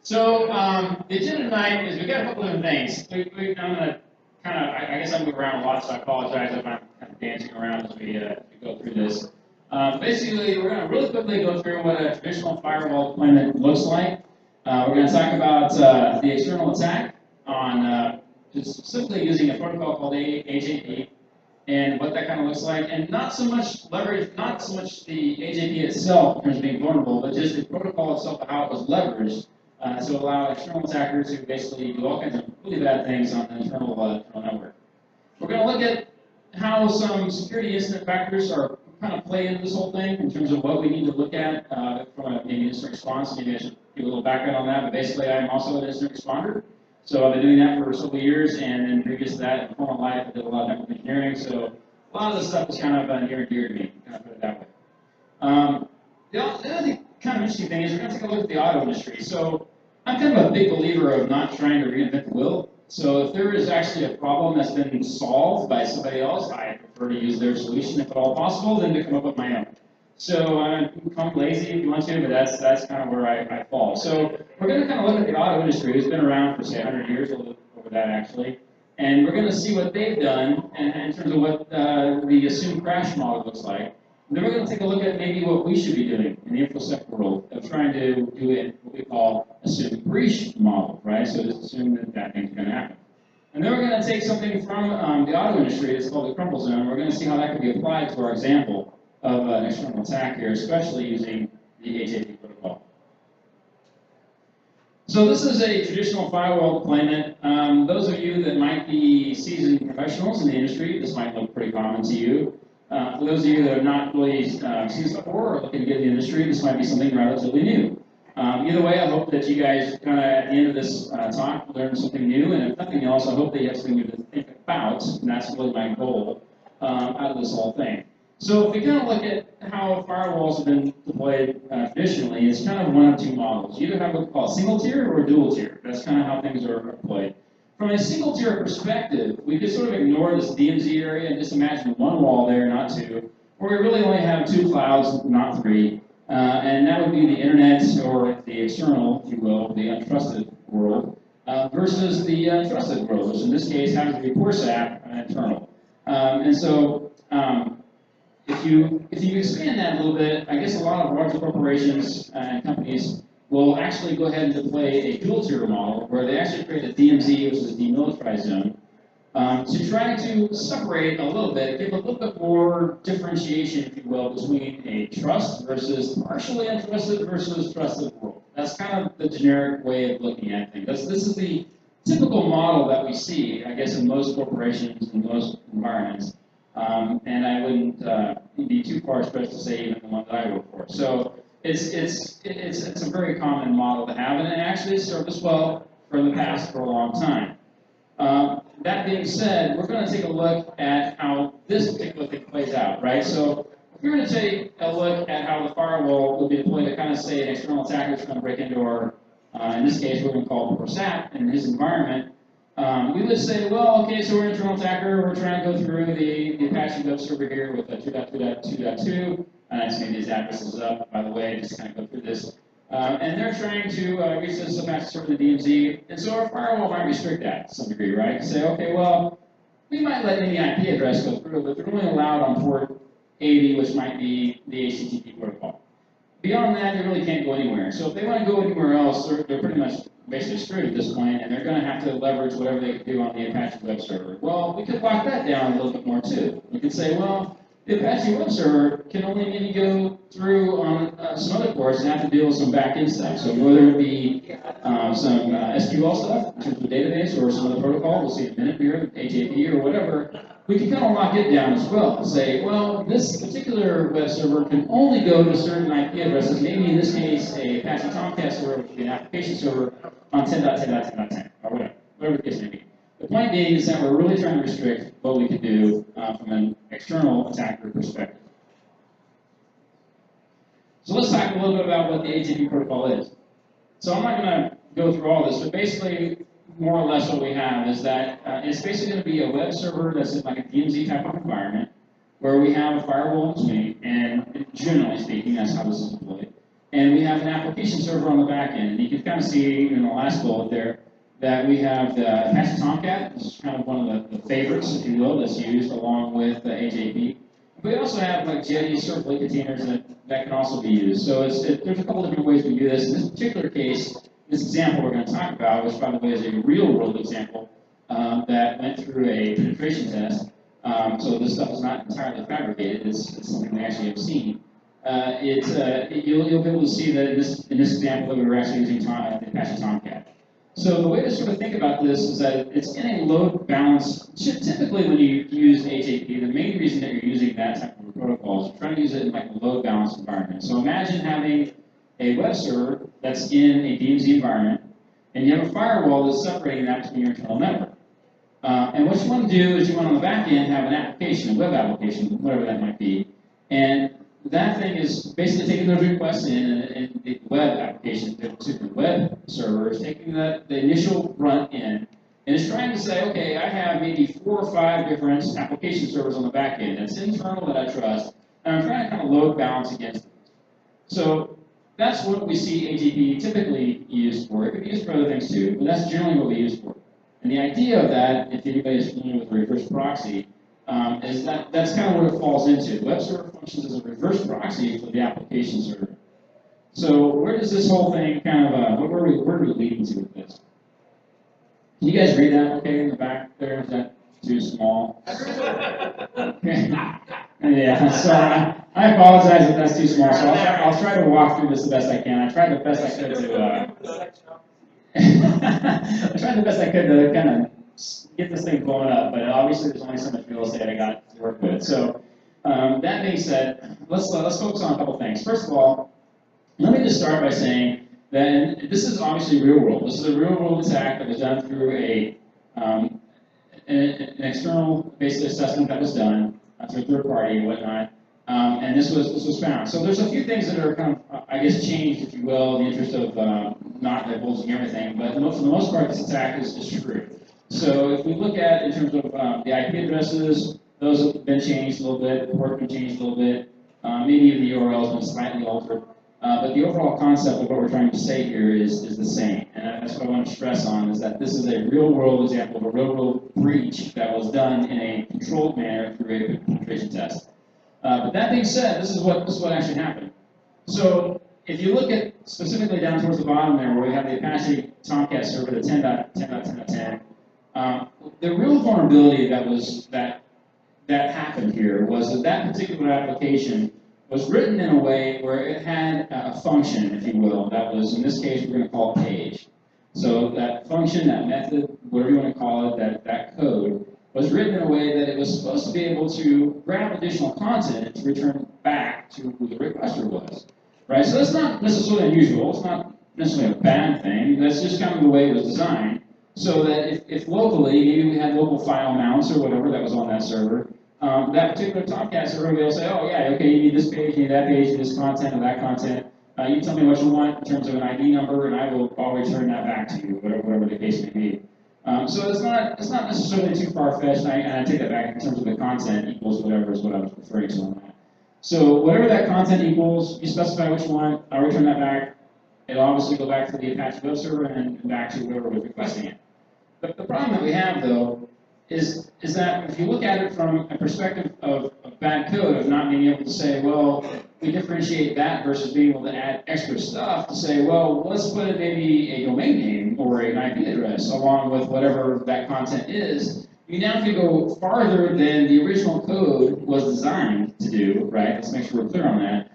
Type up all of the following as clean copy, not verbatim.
So the agenda tonight is we've got a couple different things. I'm going to I guess I move around a lot, so I apologize if I'm kind of dancing around as we go through this. Basically, we're going to really quickly go through what a traditional firewall deployment looks like. We're going to talk about the external attack on just specifically using a protocol called AJP and what that kind of looks like, and not so much leverage, not so much the AJP itself in terms of being vulnerable, but just the protocol itself, how it was leveraged to allow external attackers who basically do all kinds of really bad things on the internal network. We're going to look at how some security incident factors are kind of play into this whole thing in terms of what we need to look at from a maybe incident response. Maybe I should give a little background on that, but basically I'm also an incident responder. So I've been doing that for several years, and then previous to that, in former life, I did a lot of network engineering. So a lot of this stuff is kind of near and dear to me, kind of put it that way. The other kind of interesting thing is we're going to take a look at the auto industry. So I'm kind of a big believer of not trying to reinvent the wheel. So if there is actually a problem that's been solved by somebody else, I prefer to use their solution if at all possible than to come up with my own. So you can call me lazy if you want to, but that's kind of where I fall. So we're going to kind of look at the auto industry. It's been around for, say, 100 years, a little over that actually. And we're going to see what they've done in terms of what the assumed crash model looks like. And then we're going to take a look at maybe what we should be doing in the InfoSec world of trying to do it, what we call assumed breach model, right? So just assume that thing's going to happen. And then we're going to take something from the auto industry, it's called the Crumple zone. We're going to see how that can be applied to our example of an external attack here, especially using the AJP protocol. So this is a traditional firewall deployment. Those of you that might be seasoned professionals in the industry, this might look pretty common to you. For those of you that have not really seen this before or looking to get in the industry, this might be something relatively new. Either way, I hope that you guys kind of at the end of this talk learn something new, and if nothing else, I hope that you have something to think about, and that's really my goal out of this whole thing. So if we kind of look at how firewalls have been deployed traditionally, it's kind of one of two models. You either have what we call a single tier or a dual tier. That's kind of how things are deployed. From a single tier perspective, we could sort of ignore this DMZ area and just imagine one wall there, not two, where we really only have two clouds, not three. And that would be the internet, or the external, if you will, the untrusted world, versus the trusted world, which in this case happens to be PoorSap internal. And so if you expand that a little bit, I guess a lot of larger corporations and companies will actually go ahead and deploy a dual tier model where they actually create a DMZ, which is a demilitarized zone, to try to separate a little bit, give a little bit more differentiation, if you will, between a trust versus partially untrusted versus trusted world. That's kind of the generic way of looking at things. This is the typical model that we see, I guess, in most corporations, in most environments. And I wouldn't be too far-stretched to say even the one that I work for. So it's a very common model to have, and it actually served us well for the past for a long time. That being said, we're going to take a look at how this particular thing plays out, right? So if we're going to take a look at how the firewall will be deployed to kind of say an external attacker is going to break into our, in this case, we're going to call it PoorSap in his environment, we would say, well, okay, so we're an internal attacker, we're trying to go through the Apache web server here with 2.2.2.2, and maybe his address is up, by the way, just kind of go through this. And they're trying to reach this Apache server, the DMZ, and so our firewall might restrict that to some degree, right? Say, okay, well, we might let any IP address go through, but they're only allowed on port 80, which might be the HTTP protocol. Beyond that, they really can't go anywhere. So if they want to go anywhere else, they're pretty much basically screwed at this point, and they're going to have to leverage whatever they can do on the Apache web server. Well, we could lock that down a little bit more too. We could say, well, the Apache web server can only maybe go through on some other ports and have to deal with some back-end stuff. So whether it be some SQL stuff in terms of the database or some other protocol, we'll see in a minute here, AJP or whatever, we can kind of lock it down as well and say, well, this particular web server can only go to certain IP addresses, maybe in this case a Apache Tomcat server, which would be an application server on 10.10.10.10, or whatever the case may be. The point being is that we're really trying to restrict what we can do from an external attacker perspective. So let's talk a little bit about what the AJP protocol is. So I'm not going to go through all this, but basically, more or less what we have is that it's basically going to be a web server that's in like a DMZ type of environment where we have a firewall in between, and generally speaking, that's how this is deployed. And we have an application server on the back end. And you can kind of see in the last bullet there that we have the Apache Tomcat, which is kind of one of the favorites, if you will, that's used along with the AJP. But we also have like Jetty servlet containers that can also be used. So there's a couple different ways we do this. In this particular case, this example we're going to talk about, which by the way is a real world example that went through a penetration test. So this stuff is not entirely fabricated. It's something we actually have seen. You'll be able to see that in this example that we were actually using the Apache Tomcat. So the way to sort of think about this is that it's in a load balance. Typically, when you use AJP, the main reason that you're using that type of a protocol is you're trying to use it in like a load balance environment. So imagine having a web server that's in a DMZ environment, and you have a firewall that's separating that between your internal network. And what you want to do is you want on the back end have an application, a web application, whatever that might be, and that thing is basically taking those requests in, and the web application, the web server is taking the initial front end, and it's trying to say, okay, I have maybe 4 or 5 different application servers on the back end that's internal that I trust, and I'm trying to kind of load balance against them. So that's what we see AGP typically used for. It could be used for other things too, but that's generally what we use for. And the idea of that, if anybody's familiar with reverse proxy, is that that's kind of what it falls into. Web server functions as a reverse proxy for the application server. So where does this whole thing kind of, where are we leading to with this? Can you guys read that okay in the back there? Is that too small? Okay. Yeah, so I apologize if that's too small. So I'll try to walk through this the best I can. I tried the best I could to, I tried the best I could to kind of get this thing blown up, but obviously there's only so much real estate I got to work with. So that being said, let's focus on a couple things. First of all, let me just start by saying that this is obviously real world. This is a real world attack that was done through an external basic assessment that was done through a third party and whatnot, and this was found. So there's a few things that are kind of, I guess, changed, if you will, in the interest of not divulging everything, but for the most part, this attack is true. So if we look at, in terms of the IP addresses, those have been changed a little bit, the port has been changed a little bit, maybe even the URL has been slightly altered, but the overall concept of what we're trying to say here is the same. And that's what I want to stress on, is that this is a real-world example of a real-world breach that was done in a controlled manner through a penetration test. But that being said, this is what actually happened. So if you look at specifically down towards the bottom there, where we have the Apache Tomcat server, the 10.10.10.10, the real vulnerability that happened here was that particular application was written in a way where it had a function, if you will, that was, in this case, we're going to call page. So that function, that method, whatever you want to call it, that code, was written in a way that it was supposed to be able to grab additional content to return back to who the requester was. Right? So that's not necessarily unusual. It's not necessarily a bad thing. That's just kind of the way it was designed. So that if locally, maybe we had local file mounts or whatever that was on that server, that particular Tomcat server will say, oh yeah, okay, you need this page, you need that page, you need this content or that content. You tell me what you want in terms of an ID number, and I'll return that back to you, whatever the case may be. So it's not necessarily too far-fetched, and I take that back in terms of the content equals whatever is what I was referring to on that. So whatever that content equals, you specify what you want, I'll return that back. It'll obviously go back to the Apache web server and back to whoever was requesting it. But the problem that we have, though, is that if you look at it from a perspective of bad code, of not being able to say, well, we differentiate that versus being able to add extra stuff to say, well, let's put in maybe a domain name or an IP address along with whatever that content is. You now can go farther than the original code was designed to do, right? Let's make sure we're clear on that.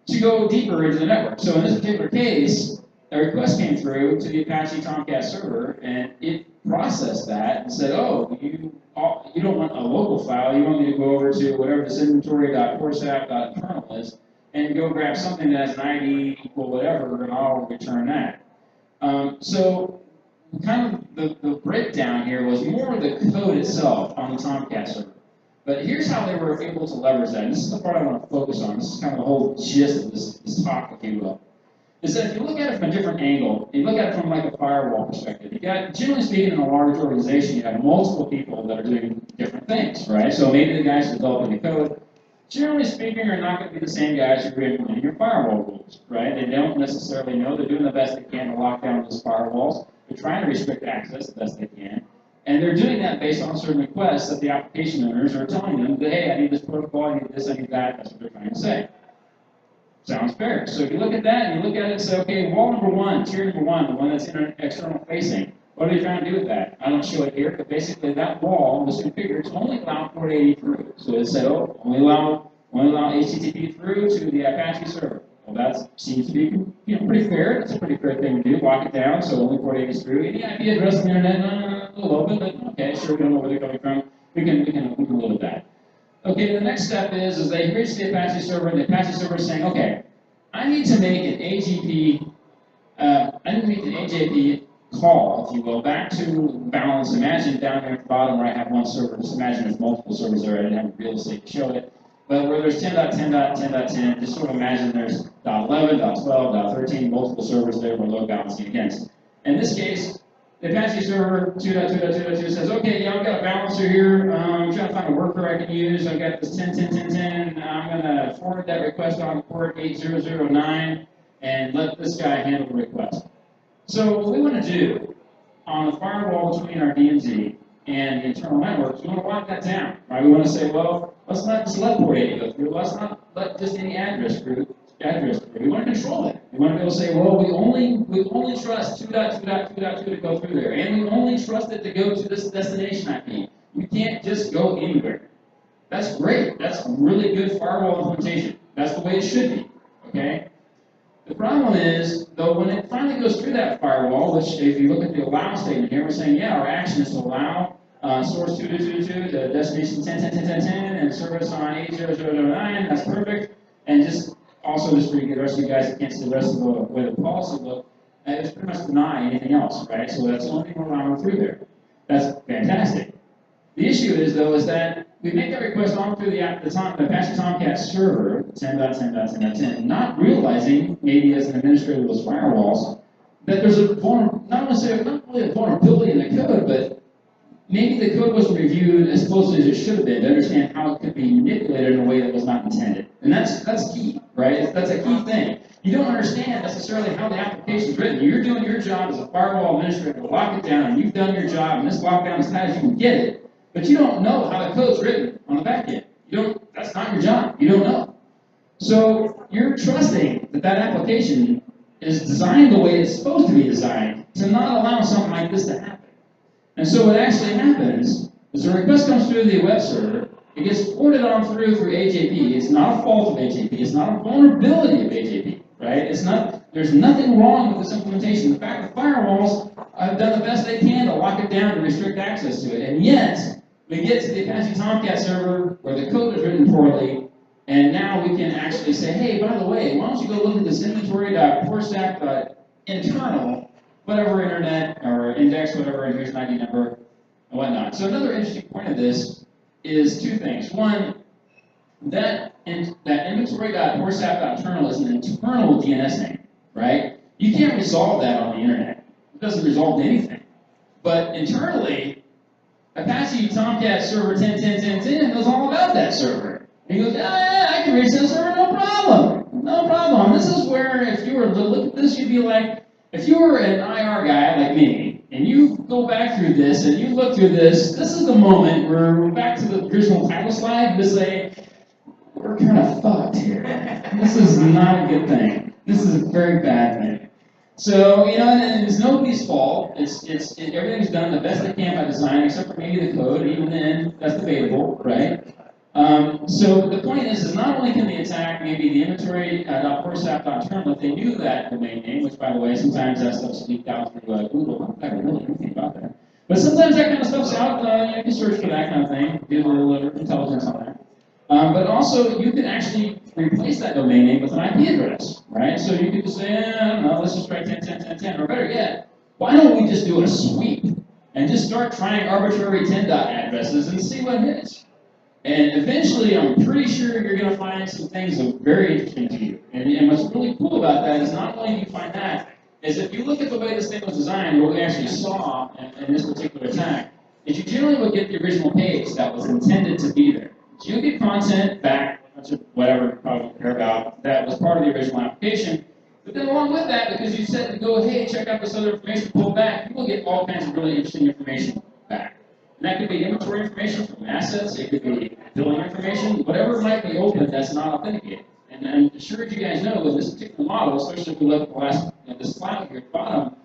To go deeper into the network. So in this particular case, a request came through to the Apache Tomcat server, and it processed that and said, oh, you don't want a local file, you want me to go over to whatever this inventory.portsap.kernel is, and go grab something that has an ID equal whatever, and I'll return that. So kind of the breakdown here was more the code itself on the Tomcat server. But here's how they were able to leverage that. And this is the part I want to focus on. This is kind of the whole gist of this talk, if you will. Is that if you look at it from a different angle, you look at it from like a firewall perspective, you got, generally speaking, in a large organization, you have multiple people that are doing different things, right? So maybe the guy's developing the code, generally speaking, are not going to be the same guys who are implementing your firewall rules, right? They don't necessarily know. They're doing the best they can to lock down those firewalls. They're trying to restrict access the best they can. And they're doing that based on certain requests that the application owners are telling them that, hey, I need this protocol, I need this, I need that. That's what they're trying to say. Sounds fair. So if you look at that and you look at it and say, okay, wall number one, tier number one, the one that's external facing, what are they trying to do with that? I don't show it here, but basically that wall was configured to only allow port 80 through. So it said, oh, only allow HTTP through to the Apache server. Well, that seems to be pretty fair. It's a pretty fair thing to do. Lock it down so only port 80 is through. Any IP address on the internet, a little open, but okay, sure, we don't know where they're coming from. We can live with that. Okay, the next step is they reach the Apache server, and the Apache server is saying, okay, I need to make an AJP call, if you will, back to balance. Imagine down here at the bottom where I have one server. Just imagine if multiple servers there. I didn't have real estate to show it. But where there's 10.10.10.10, just sort of imagine there's .11, .12, .13, multiple servers there we're load balancing against. In this case, the Apache server 2.2.2.2 says, okay, yeah, I've got a balancer here. I'm trying to find a worker I can use. I've got this 10.10.10.10. I'm going to forward that request on port 8009 and let this guy handle the request. So what we want to do on the firewall between our DMZ and the internal networks, we want to lock that down. Right? We want to say, well, let's not just let port 80 go through. Let's not let just any address group. We want to control it. We want to be able to say, well, we only trust 2.2.2.2 to go through there, and we only trust it to go to this destination IP. You can't just go anywhere. That's great. That's really good firewall implementation. That's the way it should be. Okay. The problem is, though, when it finally goes through that firewall, which if you look at the allow statement here, we're saying, yeah, our action is to allow source 2.2.2.2 to destination 10.10.10.10 and service on 80.0.0.9. That's perfect. And just also, just for the rest of you guys that can't see the rest of the way the policy look, it's pretty much deny anything else, right? So that's the only thing we're allowing through there. That's fantastic. The issue is, though, is that we make that request on through the Apache Tomcat server, 10.10.10.10, not realizing, maybe as an administrator of those firewalls, that there's not really a vulnerability in the code, but maybe the code wasn't reviewed as closely as it should have been to understand how it could be manipulated in a way that was not intended. And that's key, right? That's a key thing. You don't understand necessarily how the application is written. You're doing your job as a firewall administrator to lock it down, and you've done your job, and this lockdown is tight as you can get it. But you don't know how the code's written on the back end. That's not your job. You don't know. So you're trusting that that application is designed the way it's supposed to be designed to not allow something like this to happen. And so what actually happens is the request comes through the web server, it gets forwarded on through AJP. It's not a fault of AJP. It's not a vulnerability of AJP, right? There's nothing wrong with this implementation. In fact, the firewalls have done the best they can to lock it down to restrict access to it. And yet, we get to the Apache Tomcat server where the code is written poorly, and now we can actually say, hey, by the way, why don't you go look at this inventory.porestack.internal, whatever internet or index, whatever, and here's an ID number and whatnot. So another interesting point of this is two things. One, that inventory.porestack.internal is an internal DNS name, right? You can't resolve that on the internet. It doesn't resolve anything. But internally, Apache Tomcat server 10.10.10.10 knows all about that server. And he goes, yeah, I can reach that server, no problem. No problem. This is where, if you were to look at this, you'd be like, if you were an IR guy like me, and you go back through this, and you look through this, this is the moment where we're back to the original title slide to say, we're kind of fucked here. This is not a good thing. This is a very bad thing. So, and it's nobody's fault. Everything's done the best they can by design, except for maybe the code. Even then, that's debatable, right? So the point is not only can they attack maybe the inventory.porestack.internal if they knew that domain name, which, by the way, sometimes that stuff's leaked out through Google. I don't really know anything about that. But sometimes that kind of stuff's out. You can search for that kind of thing, do a little intelligence on that. But also, you can actually replace that domain name with an IP address, right? So you could just say, I don't know, let's just try 10.10.10.10, or better yet, why don't we just do a sweep and just start trying arbitrary 10 dot addresses and see what hits? And eventually, I'm pretty sure you're going to find some things that are very interesting to you. And what's really cool about that is not only do you find that, is if you look at the way this thing was designed, what we actually saw in this particular attack, is you generally would get the original page that was intended to be there. So you'll get content back a bunch of whatever you probably don't care about, that was part of the original application. But then along with that, because you said to go, hey, check out this other information, pull back, people get all kinds of really interesting information back. And that could be inventory information from assets, it could be billing information, whatever might be open that's not authenticated. And I'm sure as you guys know, with this particular model, especially if we look at the last, this cloud here at the bottom,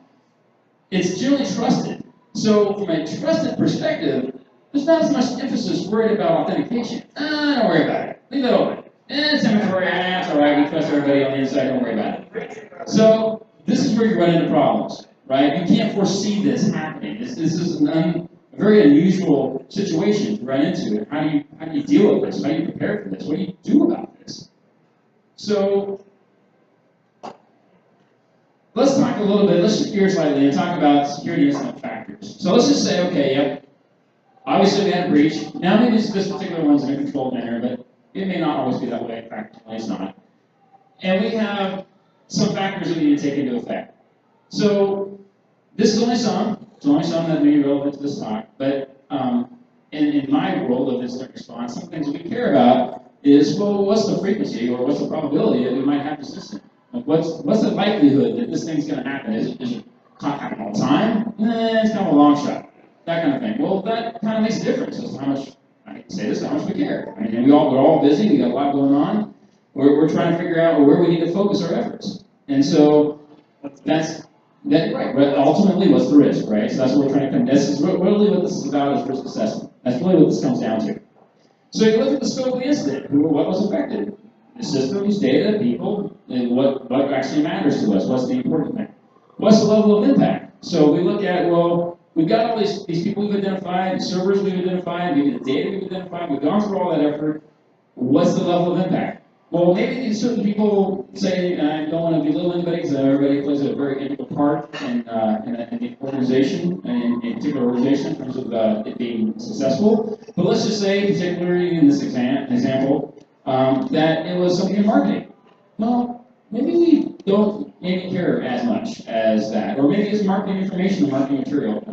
it's generally trusted. So from a trusted perspective, there's not as much emphasis worried about authentication. Don't worry about it. Leave it open. It's inventory, it's all right, we trust everybody on the inside, don't worry about it. So this is where you run into problems, right? You can't foresee this happening. This is a very unusual situation to run into. How do you deal with this? How do you prepare for this? What do you do about this? So let's talk a little bit, let's shift gears slightly and talk about security incident factors. So let's just say, okay, yep, obviously we had a breach. Now maybe this particular one's in a controlled manner, but it may not always be that way. In fact, it's not. And we have some factors that we need to take into effect. So this is only some. It's only some that may be relevant to this talk. But in my world of incident response, some things we care about is, well, what's the frequency or what's the probability that we might have this incident? Like what's the likelihood that this thing's going to happen? Is it happen all the time? It's kind of a long shot. That kind of thing. Well, that kind of makes a difference as to how much, I can say this, how much we care. I mean, we're all busy, we got a lot going on. We're trying to figure out where we need to focus our efforts. And so that's right. But ultimately, what's the risk, right? So that's what we're trying to come. This is really what this is about, is risk assessment. That's really what this comes down to. So you look at the scope of the incident. What was affected? The systems, data, people, and what actually matters to us. What's the important thing? What's the level of impact? So we look at, well, we've got all these people we've identified, servers we've identified, maybe the data we've identified, we've gone through all that effort. What's the level of impact? Well, maybe these certain people say, I don't want to belittle anybody because everybody plays a very integral part in the organization, in a particular organization in terms of it being successful. But let's just say, particularly in this example, that it was something in marketing. Well, maybe we don't care as much as that. Or maybe it's marketing information or marketing material.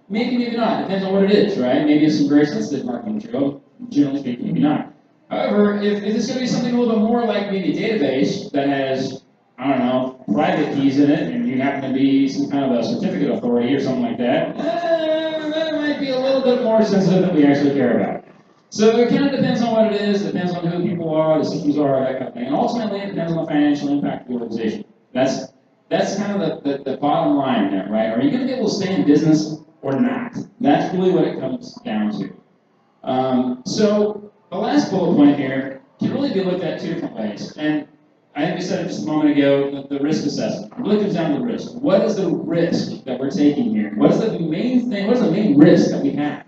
Maybe not. Depends on what it is, right? Maybe it's some very sensitive marketing material. Generally speaking, maybe not. However, if it's going to be something a little bit more like maybe a database that has, I don't know, private keys in it, and you happen to be some kind of a certificate authority or something like that, that might be a little bit more sensitive than we actually care about. So it kind of depends on what it is, depends on who people are, the systems are, that kind of thing. And ultimately, it depends on the financial impact of the organization. That's kind of the bottom line there, right? Are you going to be able to stay in business or not? That's really what it comes down to. So the last bullet point here can really be looked at two different ways. And I think we said it just a moment ago, the risk assessment. It really comes down to the risk. What is the risk that we're taking here? What is the main thing, what is the main risk that we have?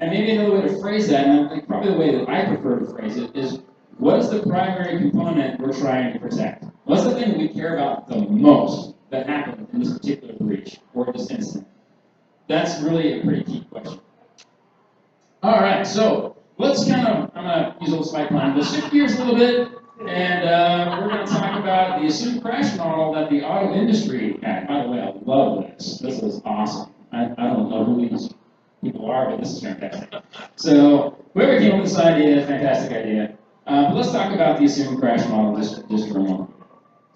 And maybe another way to phrase that, and I think probably the way that I prefer to phrase it, is what is the primary component we're trying to protect? What's the thing that we care about the most that happened in this particular breach or this incident? That's really a pretty key question. All right, so let's I'm going to use a little slide plan, but shift gears a little bit, and we're going to talk about the assumed crash model that the auto industry had. By the way, I love this. This is awesome. I don't know who these people are, but this is fantastic. So whoever came up with this idea, fantastic idea. But let's talk about the assumed crash model just for a moment.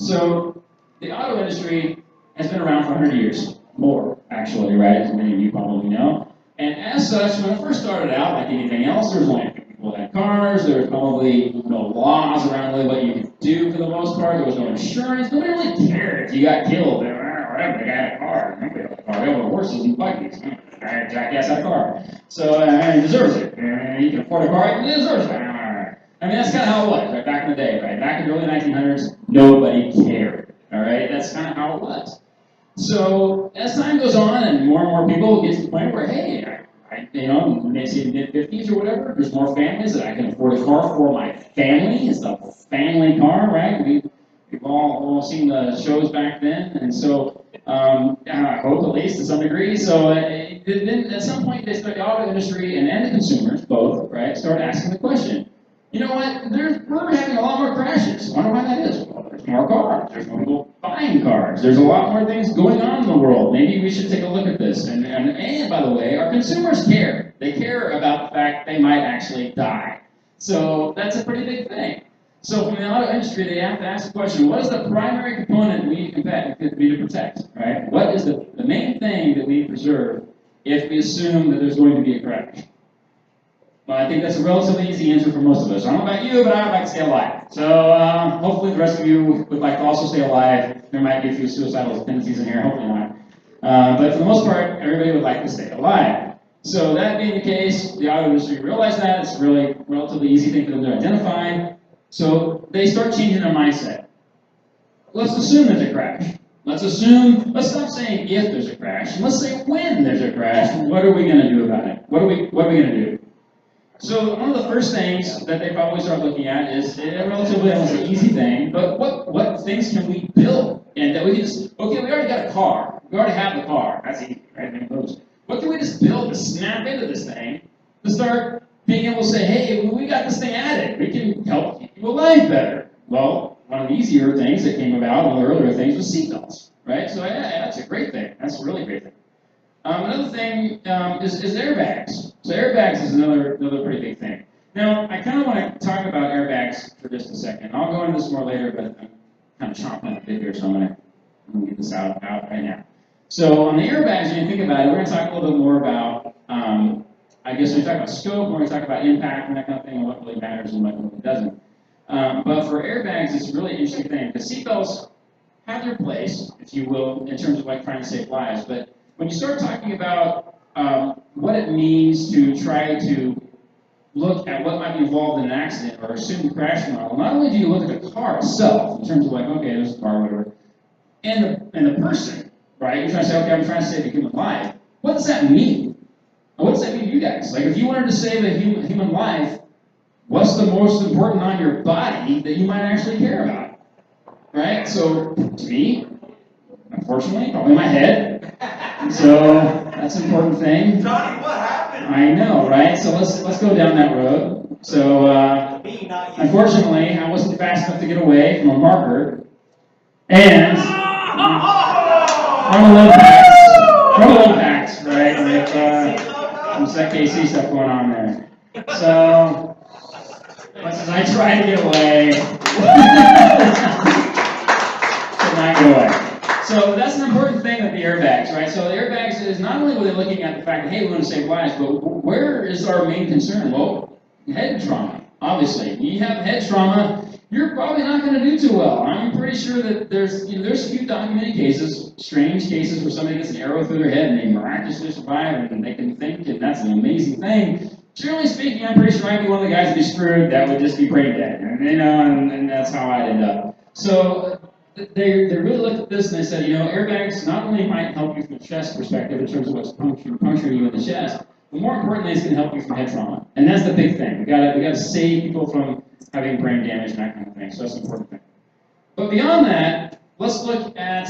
So the auto industry has been around for 100 years, more actually, right, as many of you probably know. And as such, when it first started out, like anything else, there was only a few people that had cars. There was probably no laws around really what you could do for the most part. There was no insurance. Nobody really cared if you got killed. Whatever, the guy had a car. Nobody had a car. They were horses and buggies. The jackass had a car. So he deserves it. You can afford a car, he deserves it. I mean, that's kind of how it was, right? Back in the day, right? Back in the early 1900s, nobody cared. All right? That's kind of how it was. So as time goes on and more people get to the point where, hey, maybe in the mid-50s or whatever, there's more families that I can afford a car for my family. It's a family car, right? We've all seen the shows back then, and so I hope at least to some degree. So then at some point, the auto industry and the consumers both, right, start asking the question. You know what? We're having a lot more crashes. I wonder why that is. Well, there's more cars. There's more people buying cars. There's a lot more things going on in the world. Maybe we should take a look at this. And by the way, our consumers care. They care about the fact they might actually die. So that's a pretty big thing. So from the auto industry, they have to ask the question, what is the primary component we need to protect, right? What is the main thing that we need to preserve if we assume that there's going to be a crash? Well, I think that's a relatively easy answer for most of us. I don't know about you, but I'd like to stay alive. So hopefully the rest of you would like to also stay alive. There might be a few suicidal tendencies in here, hopefully not. But for the most part, everybody would like to stay alive. So that being the case, the auto industry realized that. It's a really relatively easy thing for them to identify. So they start changing their mindset. Let's assume there's a crash. Let's stop saying if there's a crash, and let's say when there's a crash. What are we going to do about it? What are we going to do? So one of the first things that they probably start looking at is a relatively almost an easy thing, but what things can we build? And that we can just, okay, we already got a car. We already have the car. That's easy, right? What can we just build to snap into this thing to start being able to say, hey, we got this thing added. We can help keep you alive better. Well, one of the easier things that came about, one of the earlier things, was seatbelts, right? So yeah, that's a great thing. That's a really great thing. Another thing is airbags. So airbags is another pretty big thing. Now, I kind of want to talk about airbags for just a second. I'll go into this more later, but I'm kind of chomping a bit here, so I'm going to get this out right now. So on the airbags, when you think about it, we're going to talk a little bit more about, I guess when we talk about scope, when we talk about impact and that kind of thing, and what really matters and what really doesn't. But for airbags, it's a really interesting thing, because seatbelts have their place, if you will, in terms of like trying to save lives. But when you start talking about what it means to try to look at what might be involved in an accident or assumed crash model, not only do you look at the car itself, in terms of like, okay, there's a car, whatever, and the person, right? You're trying to say, okay, I'm trying to save a human life. What does that mean? What does that mean to you guys? Like, if you wanted to save a human life, what's the most important on your body that you might actually care about? Right? So, to me, unfortunately, probably my head. So, that's an important thing. Johnny, what happened? I know, right? So let's go down that road. So, unfortunately, I wasn't fast enough to get away from a marker. And frontal impacts, right? With some KC stuff going on there. So, as I try to get away, could not get away. So that's an important thing with the airbags, right? So the airbags is not only were they looking at the fact that, hey, we want to save lives, but where is our main concern? Well, head trauma, obviously. When you have head trauma, you're probably not going to do too well. I'm pretty sure that there's a few documented cases, strange cases where somebody gets an arrow through their head and they miraculously survive and they can think, and that's an amazing thing. Generally speaking, I'm pretty sure I'd be one of the guys to be screwed that would just be brain dead, and that's how I'd end up. So they really looked at this and they said, airbags not only might help you from a chest perspective in terms of what's puncturing you in the chest, but more importantly, it's going to help you from head trauma. And that's the big thing. We got to save people from having brain damage and that kind of thing. So that's an important thing. But beyond that, let's look at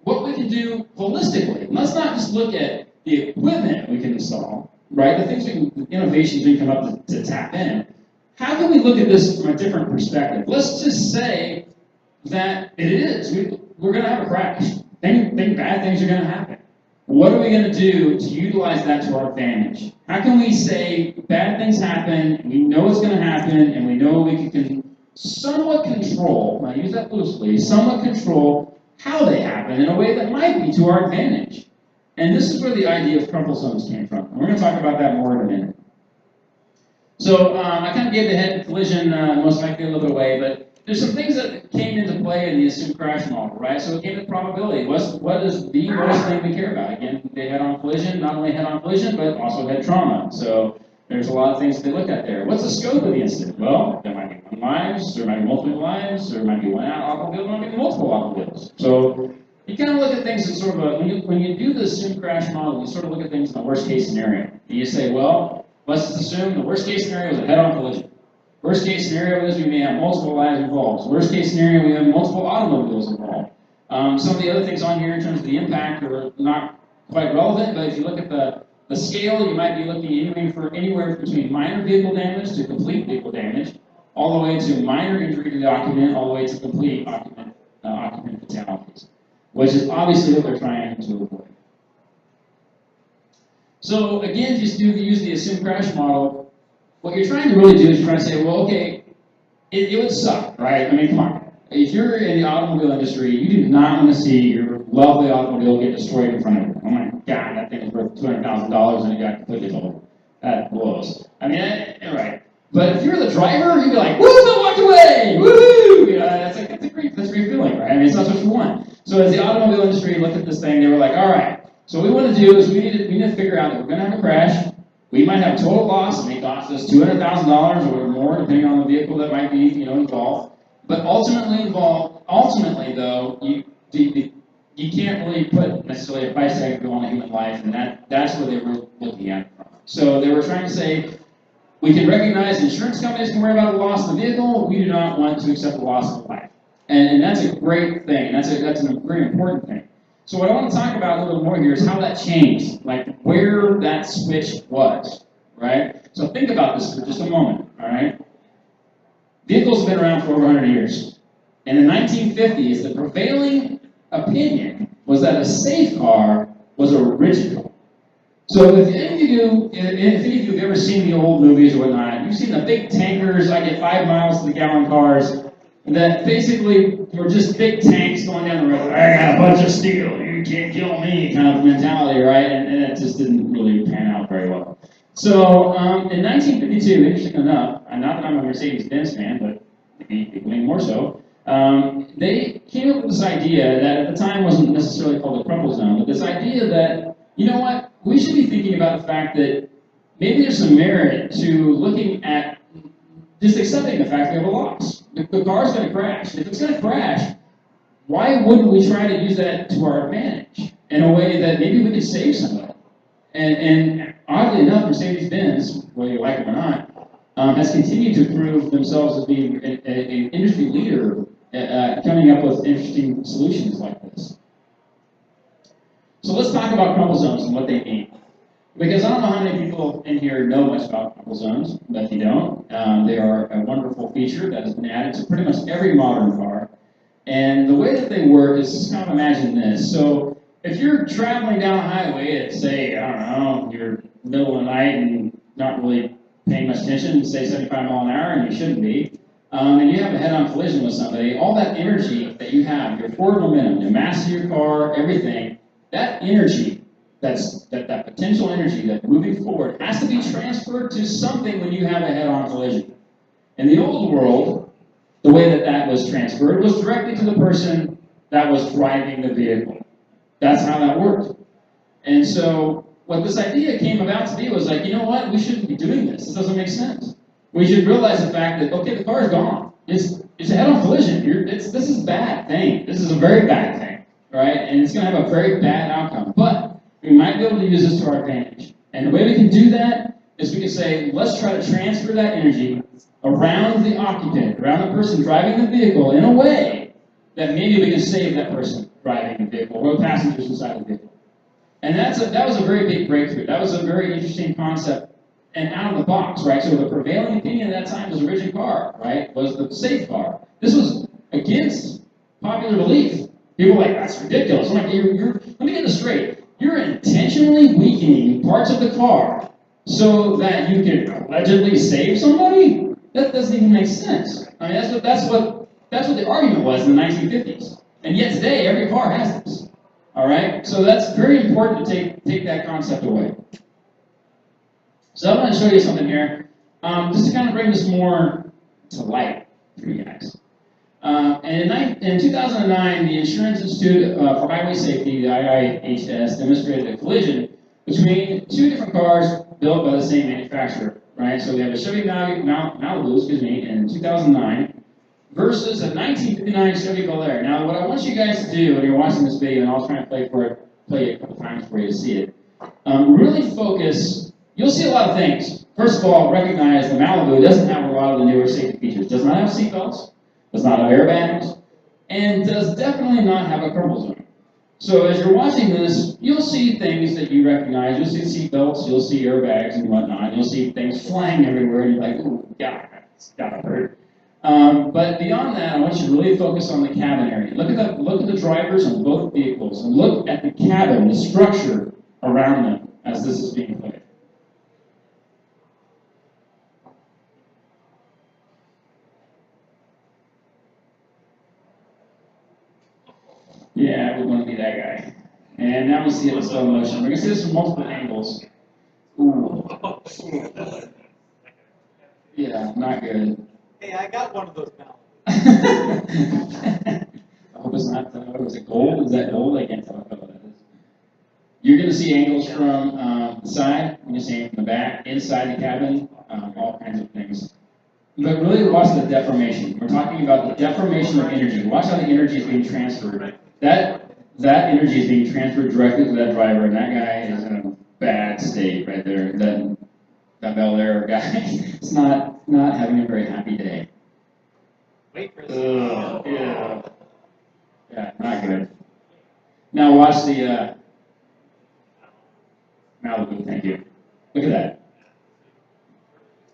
what we can do holistically. Let's not just look at the equipment we can install, right? The things the innovations we can come up to tap in. How can we look at this from a different perspective? Let's just say that it is. We're going to have a crash. Bad things are going to happen. What are we going to do to utilize that to our advantage? How can we say bad things happen, we know it's going to happen, and we know we can somewhat control, I use that loosely, somewhat control how they happen in a way that might be to our advantage. And this is where the idea of crumple zones came from. And we're going to talk about that more in a minute. So I kind of gave the head collision most likely a little bit away, but there's some things that came into play in the assumed crash model, right? So it came to probability. What is the worst thing we care about? Again, they head-on collision, not only head-on collision, but also head trauma. So there's a lot of things they look at there. What's the scope of the incident? Well, there might be one lives, there might be multiple lives, there might be one automobile, there might be multiple automobiles. So you kind of look at things in sort of a, when you do the assumed crash model, you sort of look at things in the worst case scenario. And you say, well, let's just assume the worst case scenario is a head-on collision. Worst case scenario is we may have multiple lives involved. Worst case scenario, we have multiple automobiles involved. Some of the other things on here in terms of the impact are not quite relevant, but if you look at the scale, you might be looking anywhere between minor vehicle damage to complete vehicle damage, all the way to minor injury to the occupant, all the way to complete occupant fatalities, which is obviously what they're trying to avoid. So again, just use the assumed crash model. what you're trying to really do is you're trying to say, well, okay, it would suck, right? I mean, come on. If you're in the automobile industry, you do not want to see your lovely automobile get destroyed in front of you. Oh my God, that thing is worth $200,000 and it got completely totaled. That blows. I mean, right. But if you're the driver, you'd be like, woo, I walked away, woohoo! You know, that's a great feeling, right? I mean, it's not what you want. So as the automobile industry looked at this thing, they were like, all right, so what we want to do is we need to figure out that we're going to have a crash. We might have total loss, it may cost us $200,000 or more, depending on the vehicle that might be, involved. But ultimately, though, you can't really put necessarily a price tag on a human life, and that's where they were looking at it from. So they were trying to say, we can recognize insurance companies can worry about the loss of the vehicle. We do not want to accept the loss of life, and that's a great thing. That's a very important thing. So what I want to talk about a little more here is how that changed, like where that switch was, right? So think about this for just a moment, all right? Vehicles have been around for over 100 years. In the 1950s, the prevailing opinion was that a safe car was a rigid car. So if any of you have ever seen the old movies or whatnot, you've seen the big tankers, I get 5 miles to the gallon cars, that basically were just big tanks going down the road. I got a bunch of steel, you can't kill me, kind of mentality, right? And it just didn't really pan out very well. So in 1952, interesting enough, not that I'm a Mercedes-Benz fan, but maybe more so, they came up with this idea that at the time wasn't necessarily called the Crumple zone, but this idea that, you know what, we should be thinking about the fact that maybe there's some merit to looking at just accepting the fact we have a loss. The car's going to crash. If it's going to crash, why wouldn't we try to use that to our advantage in a way that maybe we could save somebody? And oddly enough, Mercedes-Benz, whether you like it or not, has continued to prove themselves as being an industry leader coming up with interesting solutions like this. So let's talk about crumple zones and what they mean. Because I don't know how many people in here know much about crumple zones, but if you don't, they are a wonderful feature that has been added to pretty much every modern car. And the way that they work is just kind of imagine this. So if you're traveling down a highway at, say, I don't know, you're middle of the night and not really paying much attention, say 75 miles an hour, and you shouldn't be, and you have a head-on collision with somebody, all that energy that you have, your forward momentum, the mass of your car, everything, that energy, that potential energy that moving forward has to be transferred to something when you have a head-on collision. In the old world, the way that was transferred was directly to the person that was driving the vehicle. That's how that worked. And so what this idea came about to be was like, you know what, we shouldn't be doing this. This doesn't make sense. We should realize the fact that, okay, the car is gone. It's a head-on collision. This is a bad thing. This is a very bad thing, right? And it's going to have a very bad outcome. But we might be able to use this to our advantage. And the way we can do that is we can say, let's try to transfer that energy around the occupant, around the person driving the vehicle in a way that maybe we can save that person driving the vehicle or the passengers inside the vehicle. And that was a very big breakthrough. That was a very interesting concept and out of the box, right? So the prevailing opinion at that time was a rigid car, right? Was the safe car. This was against popular belief. People were like, that's ridiculous. I'm like, let me get this straight. You're intentionally weakening parts of the car so that you can allegedly save somebody? That doesn't even make sense. I mean, that's what the argument was in the 1950s. And yet today, every car has this. All right? So that's very important to take that concept away. So I'm going to show you something here, just to kind of bring this more to light for you guys. And in 2009, the Insurance Institute for Highway Safety, the IIHS, demonstrated a collision between two different cars built by the same manufacturer. Right? So we have a Chevy Malibu, in 2009, versus a 1959 Chevy Bel Air. Now, what I want you guys to do when you're watching this video, and I'll try and play it a couple times for you to see it, really focus. You'll see a lot of things. First of all, recognize the Malibu doesn't have a lot of the newer safety features. Does not have seatbelts, does not have airbags, and does definitely not have a crumple zone. So as you're watching this, you'll see things that you recognize. You'll see seatbelts, you'll see airbags and whatnot. You'll see things flying everywhere, and you're like, oh, God, that's gotta hurt. But beyond that, I want you to really focus on the cabin area. Look at the drivers on both vehicles, and look at the cabin, the structure around them as this is being played. Yeah, we want to be that guy. And now we see it in slow motion. We're going to see this from multiple angles. Ooh. Yeah, not good. Hey, I got one of those now. I hope it's not, what was it, gold? Is that gold? I can't tell what that is. You're going to see angles from the side, you're seeing from the back, inside the cabin, all kinds of things. But really watch the deformation. We're talking about the deformation of energy. Watch how the energy is being transferred. That energy is being transferred directly to that driver, and that guy is in a bad state right there. That Bel Air guy is not having a very happy day. Wait for this. Yeah. Yeah, not good. Now watch the Malibu, thank you. Look at that.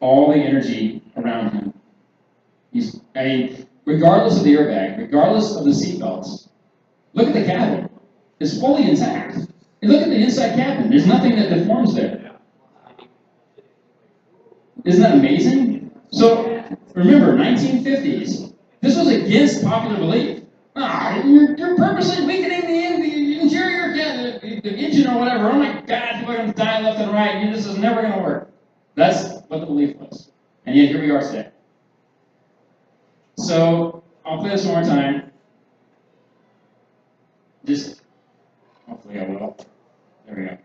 All the energy around him. Regardless of the airbag, regardless of the seatbelts, look at the cabin. It's fully intact. And look at the inside cabin. There's nothing that deforms there. Isn't that amazing? So, remember, 1950s, this was against popular belief. You're purposely weakening the interior, the engine or whatever. Oh my God, people are going to die left and right. This is never going to work. That's what the belief was. And yet, here we are today. So, I'll play this one more time. Hopefully I will. There we go.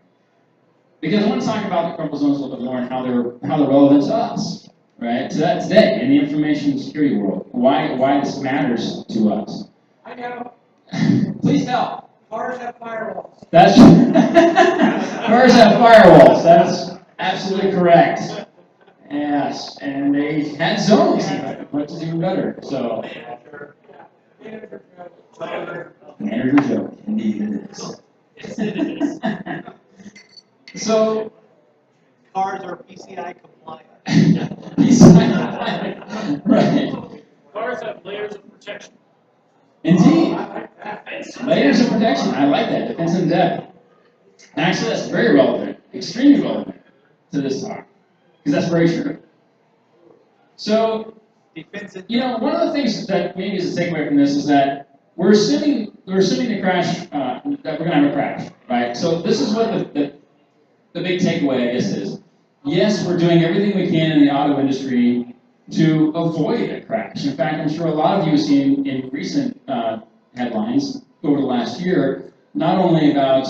Because I want to talk about the crumple zones a little bit more and how they're relevant to us, right? To that today in the information security world. Why this matters to us. I know. Please tell. Cars have firewalls. That's cars have firewalls. That's absolutely correct. Yes, and they had zones even, which is even better. So. Manager joke. Indeed it is. Yes, it is. So, Cars are PCI compliant. PCI compliant, right? Cars have layers of protection. Indeed, layers of protection. I like that. Defense in depth. Actually, that's very relevant, extremely relevant to this talk, because that's very true. So, one of the things that maybe is a takeaway from this is that we're assuming the crash that we're going to have a crash, right? So this is what the big takeaway, I guess, is. Yes, we're doing everything we can in the auto industry to avoid a crash. In fact, I'm sure a lot of you have seen in recent headlines over the last year, not only about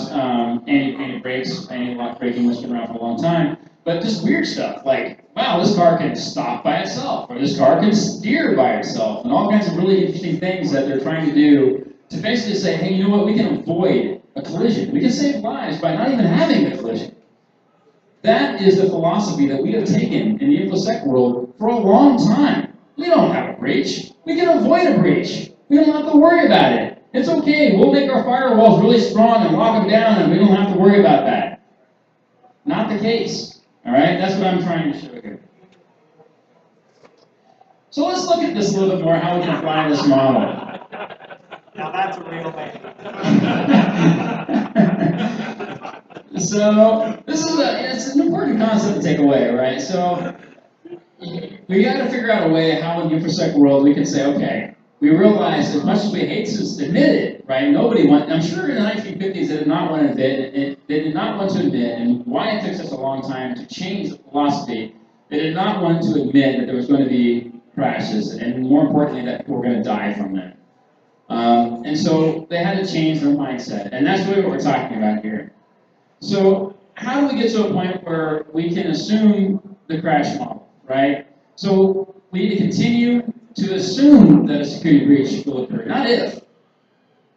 anti-brakes, anti-lock braking, which has been around for a long time, but just weird stuff like, wow, this car can stop by itself, or this car can steer by itself, and all kinds of really interesting things that they're trying to do to basically say, hey, you know what, we can avoid a collision. We can save lives by not even having a collision. That is the philosophy that we have taken in the InfoSec world for a long time. We don't have a breach. We can avoid a breach. We don't have to worry about it. It's okay. We'll make our firewalls really strong and lock them down, and we don't have to worry about that. Not the case. All right? That's what I'm trying to show here. So let's look at this a little bit more, how we can apply this model. Now that's a real man. So this is it's an important concept to take away, right? So we got to figure out a way how in the InfoSec world we can say, okay, we realize as much as we hate to admit it, right? I'm sure in the 1950s they did not want to admit, and why it took such a long time to change the philosophy, they did not want to admit that there was going to be crashes, and more importantly, that people were going to die from them. And so they had to change their mindset, and that's really what we're talking about here. So how do we get to a point where we can assume the crash model, right? So we need to continue to assume that a security breach will occur. Not if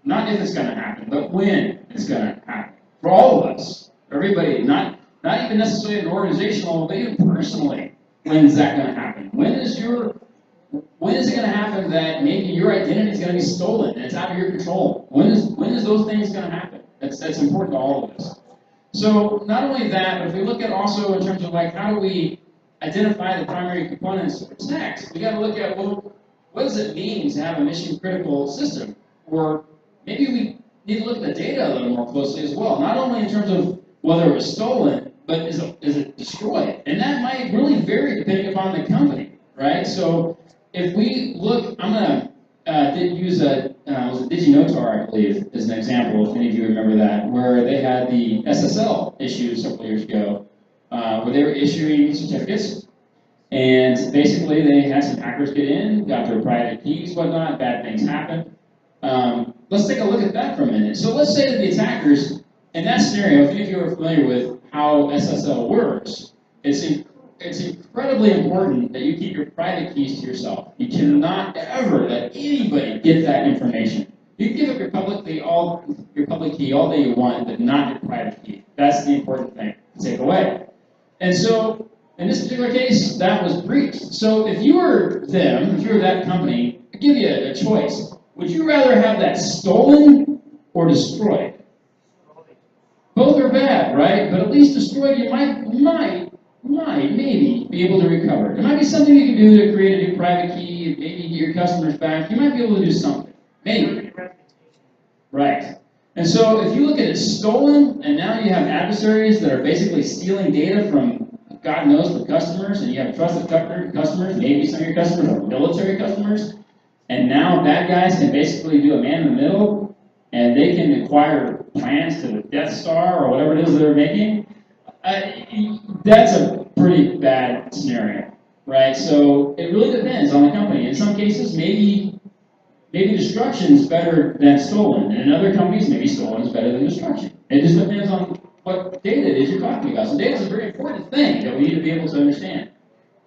it's going to happen, but when it's going to happen. For all of us, everybody, not even necessarily an organizational, but even personally, when is that going to happen? When is it going to happen that maybe your identity is going to be stolen and it's out of your control? When is those things going to happen? That's important to all of us. So not only that, but if we look at also in terms of like how do we identify the primary components to protect, we got to look at, well, what does it mean to have a mission critical system? Or maybe we need to look at the data a little more closely as well. Not only in terms of whether it was stolen, but is it destroyed? And that might really vary depending upon the company, right? So if we look, I'm going to use a was it DigiNotar, I believe, is an example, if any of you remember that, where they had the SSL issue several years ago, where they were issuing certificates, and basically they had some hackers get in, got their private keys, whatnot, bad things happen. Let's take a look at that for a minute. So let's say that the attackers, in that scenario, if any of you are familiar with how SSL works, it's incredibly important that you keep your private keys to yourself. You cannot ever let anybody get that information. You can give up your public key all day you want, but not your private key. That's the important thing to take away. And so, in this particular case, that was breached. So if you were them, if you were that company, I give you a choice. Would you rather have that stolen or destroyed? Both are bad, right? But at least destroyed, you might maybe be able to recover. There might be something you can do to create a new private key, maybe get your customers back. You might be able to do something. Maybe. Right. And so if you look at it stolen, and now you have adversaries that are basically stealing data from God knows what customers, and you have trusted customers, maybe some of your customers are military customers, and now bad guys can basically do a man in the middle, and they can acquire plans to the Death Star or whatever it is they're making. That's a pretty bad scenario, right? So it really depends on the company. In some cases, maybe destruction is better than stolen, and in other companies, maybe stolen is better than destruction. It just depends on what data it is you're talking about. So data is a very important thing that we need to be able to understand.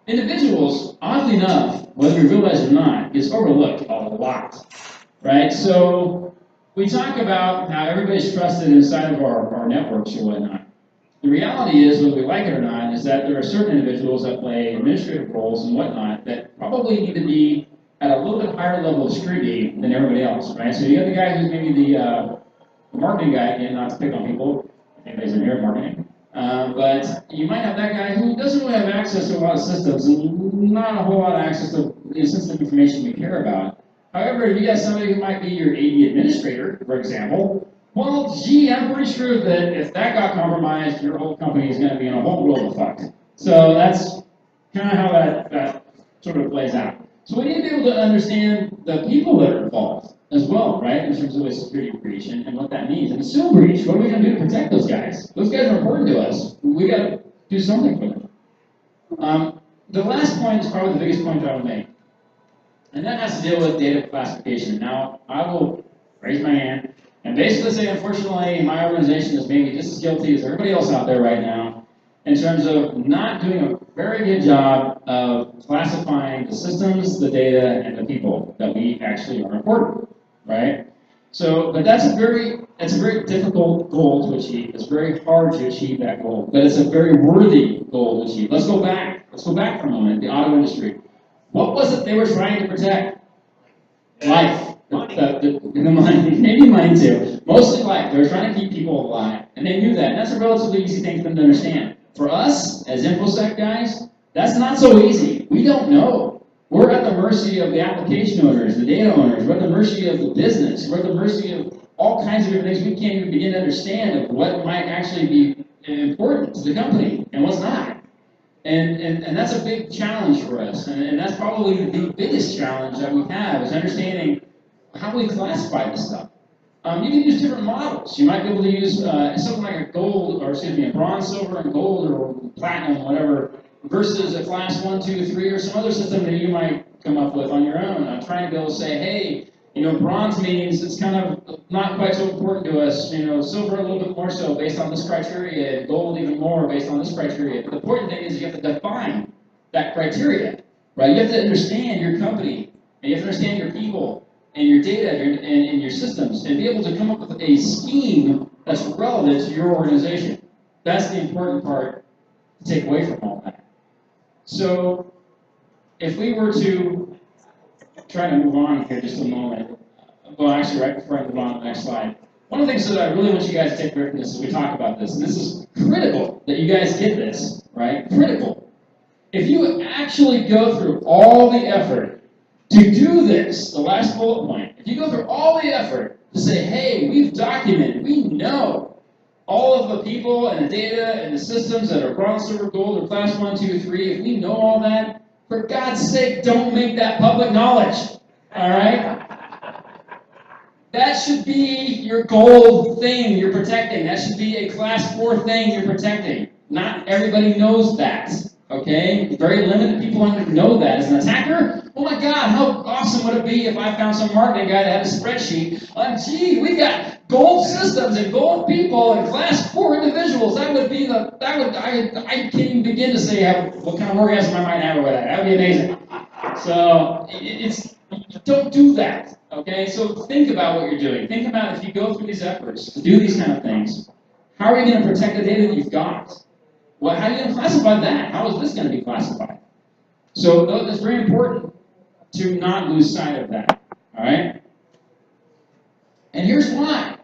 Individuals, oddly enough, whether we realize it or not, gets overlooked a lot, right? So we talk about how everybody's trusted inside of our networks or whatnot. The reality is, whether we like it or not, is that there are certain individuals that play administrative roles and whatnot that probably need to be at a little bit higher level of scrutiny than everybody else, right? So you got the guy who's maybe the marketing guy, again, not to pick on people, anybody's in here marketing, but you might have that guy who doesn't really have access to a lot of systems and not a whole lot of access to the sensitive information we care about. However, if you got somebody who might be your AD administrator, for example, well, gee, I'm pretty sure that if that got compromised, your whole company is going to be in a whole world of fuck. So that's kind of how that sort of plays out. So we need to be able to understand the people that are involved as well, right, in terms of a security breach and what that means. And a SIL breach, what are we going to do to protect those guys? Those guys are important to us. We got to do something for them. The last point is probably the biggest point that I would make, and that has to deal with data classification. Now, I will raise my hand and basically say, unfortunately, my organization is maybe just as guilty as everybody else out there right now in terms of not doing a very good job of classifying the systems, the data, and the people that we actually are important, right? So, but that's a very difficult goal to achieve. It's very hard to achieve that goal, but it's a very worthy goal to achieve. Let's go back for a moment, the auto industry. What was it they were trying to protect? Life. The money, maybe money too. Mostly life. They were trying to keep people alive, and they knew that. And that's a relatively easy thing for them to understand. For us, as InfoSec guys, that's not so easy. We don't know. We're at the mercy of the application owners, the data owners. We're at the mercy of the business. We're at the mercy of all kinds of different things we can't even begin to understand of what might actually be important to the company and what's not. And that's a big challenge for us. And that's probably the biggest challenge that we have is understanding how do we classify this stuff. You can use different models. You might be able to use something like a bronze, silver, and gold, or platinum, whatever, versus a class 1, 2, 3, or some other system that you might come up with on your own. I'm trying to be able to say, hey, bronze means it's kind of not quite so important to us. Silver a little bit more so based on this criteria, gold even more based on this criteria. But the important thing is you have to define that criteria, right? You have to understand your company, and you have to understand your people, and your data and your systems, and be able to come up with a scheme that's relevant to your organization. That's the important part to take away from all that. So, if we were to try to move on here just a moment, well, actually, right before I move on to the next slide, one of the things that I really want you guys to take away from this is we talk about this, and this is critical that you guys get this, right? Critical. If you actually go through all the effort to do this, the last bullet point, if you go through all the effort to say, hey, we've documented, we know all of the people and the data and the systems that are bronze, silver, gold, or class 1, 2, 3, if we know all that, for God's sake, don't make that public knowledge, all right? That should be your gold thing you're protecting. That should be a class 4 thing you're protecting. Not everybody knows that. Okay? Very limited people know that. As an attacker, oh my God, how awesome would it be if I found some marketing guy that had a spreadsheet on, gee, we got gold systems and gold people and class 4 individuals. That would be I can't even begin to say what kind of orgasm I might have with that. That would be amazing. So, don't do that. Okay, so think about what you're doing. Think about if you go through these efforts to do these kind of things, how are you going to protect the data that you've got? Well, how are you going to classify that? How is this going to be classified? So it's very important to not lose sight of that. All right? And here's why.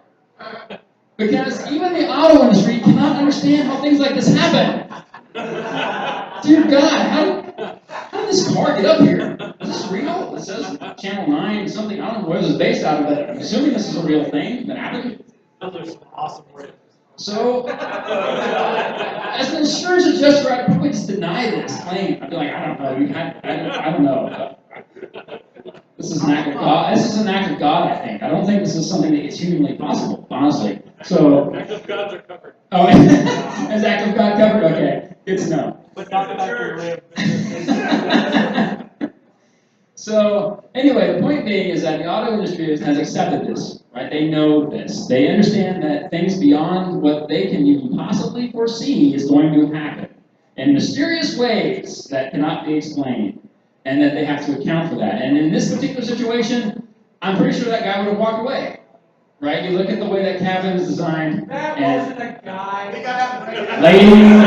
Because even the auto industry cannot understand how things like this happen. Dear God, how did this car get up here? Is this real? It says Channel 9 something. I don't know where this is based out of, but I'm assuming this is a real thing that happened. Those are some awesome rigs. So, as an insurance adjuster, I'd probably just deny this claim. I'd be like, I don't know. I don't know. This is an act of God. This is an act of God, I think. I don't think this is something that is humanly possible, honestly. So, Act of gods are covered. oh, is act of God covered? Okay, good to know. But not about your rib. So, anyway, the point being is that the auto industry has accepted this, right? They know this. They understand that things beyond what they can even possibly foresee is going to happen in mysterious ways that cannot be explained, and that they have to account for that. And in this particular situation, I'm pretty sure that guy would have walked away, right? You look at the way that cabin is designed, That and wasn't a guy. ladies.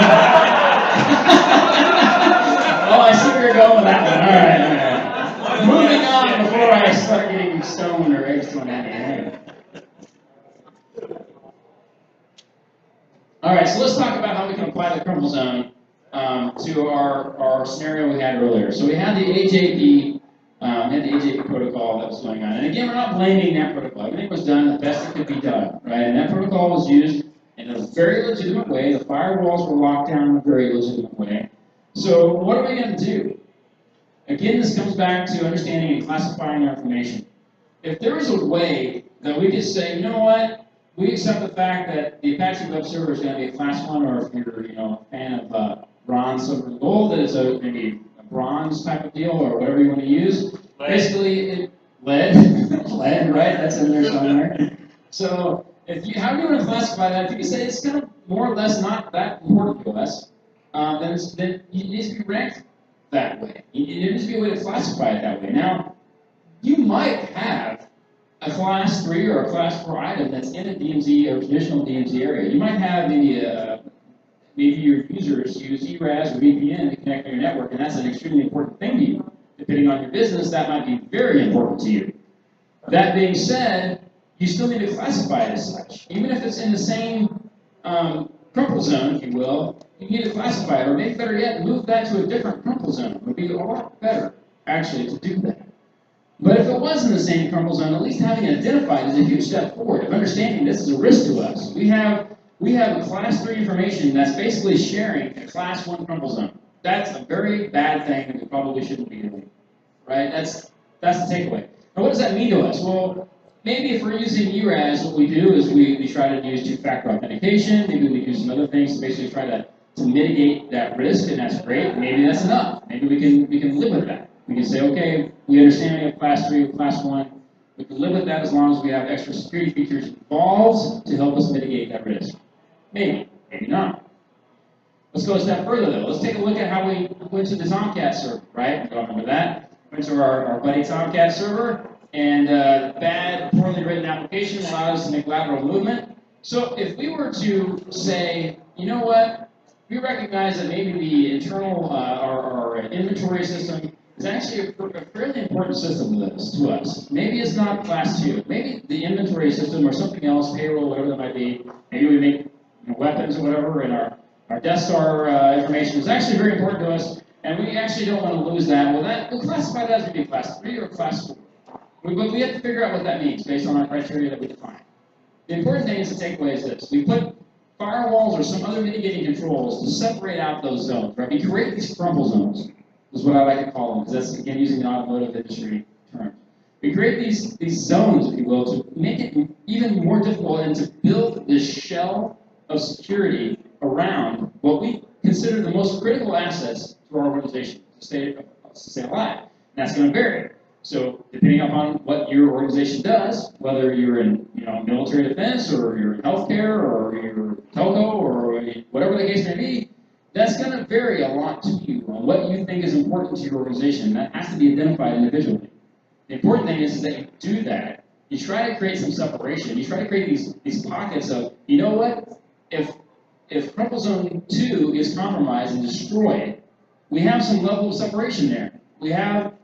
Oh, I see where you're going with that one. All right. Moving on before I start getting stoned or eggs thrown at me. All right, so let's talk about how we can apply the crumple zone to our scenario we had earlier. So we had the AJP protocol that was going on. And again, we're not blaming that protocol. Everything was done the best it could be done, right? And that protocol was used in a very legitimate way. The firewalls were locked down in a very legitimate way. So what are we going to do? Again, this comes back to understanding and classifying our information. If there was a way that we could say, you know what, we accept the fact that the Apache web server is going to be a class 1, or if you're a fan of bronze, silver, and gold, that it's maybe a bronze type of deal, or whatever you want to use. Lead. Basically, lead, lead, right? That's in there somewhere. So, how do you want to classify that? If you can say it's kind of more or less not that important to us, then it needs to be ranked that way. There needs to be a way to classify it that way. Now, you might have a class 3 or a class 4 item that's in a DMZ or traditional DMZ area. You might have maybe your users use ERAS or VPN to connect to your network, and that's an extremely important thing to you. Depending on your business, that might be very important to you. That being said, you still need to classify it as such. Even if it's in the same crumple zone, if you will, you need to classify it, or maybe better yet, move that to a different crumple zone. It would be a lot better, actually, to do that. But if it was in the same crumple zone, at least having it identified is a huge step forward of understanding this is a risk to us. We have a class 3 information that's basically sharing a class 1 crumple zone. That's a very bad thing that we probably shouldn't be doing, right? That's the takeaway. Now, what does that mean to us? Well, maybe if we're using ERAS, what we do is we try to use two-factor authentication. Maybe we use some other things to basically try to mitigate that risk, and that's great. Maybe that's enough. Maybe we can live with that. We can say, okay, we understand we have class 3 or class 1. We can live with that as long as we have extra security features involved to help us mitigate that risk. Maybe, maybe not. Let's go a step further though. Let's take a look at how we went to the Tomcat server, right? You all remember that? Went to our buddy Tomcat server, and bad, poorly written application allowed us to make lateral movement. So if we were to say, you know what, we recognize that maybe the internal, our inventory system is actually a fairly important system to us. Maybe it's not class 2. Maybe the inventory system or something else, payroll, whatever that might be, maybe we make weapons or whatever, and our Death Star information is actually very important to us, and we actually don't want to lose that. Well, we'll classify that as maybe class 3 or class 4. But we have to figure out what that means based on our criteria that we define. The important thing is to take away is this. We put firewalls or some other mitigating controls to separate out those zones, right? We create these crumple zones, is what I like to call them, because that's, again, using the automotive industry term. We create these zones, if you will, to make it even more difficult and to build this shell of security around what we consider the most critical assets to our organization to stay alive. And that's going to vary. So depending upon what your organization does, whether you're in military defense or you're in healthcare or you're telco or whatever the case may be, that's going to vary a lot to you on what you think is important to your organization. That has to be identified individually. The important thing is that you do that. You try to create some separation. You try to create these pockets of, you know what, if Crumple Zone 2 is compromised and destroyed, we have some level of separation there. We have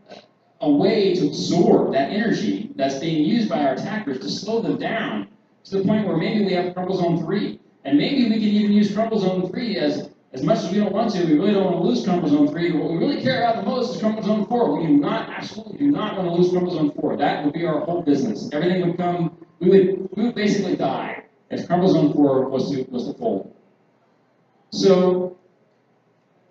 a way to absorb that energy that's being used by our attackers to slow them down to the point where maybe we have Crumple Zone 3. And maybe we can even use Crumple Zone 3 as much as we don't want to. We really don't want to lose Crumple Zone 3. But what we really care about the most is Crumple Zone 4. We absolutely do not want to lose Crumple Zone 4. That would be our whole business. Everything would come, we would basically die if Crumple Zone 4 was to fold. So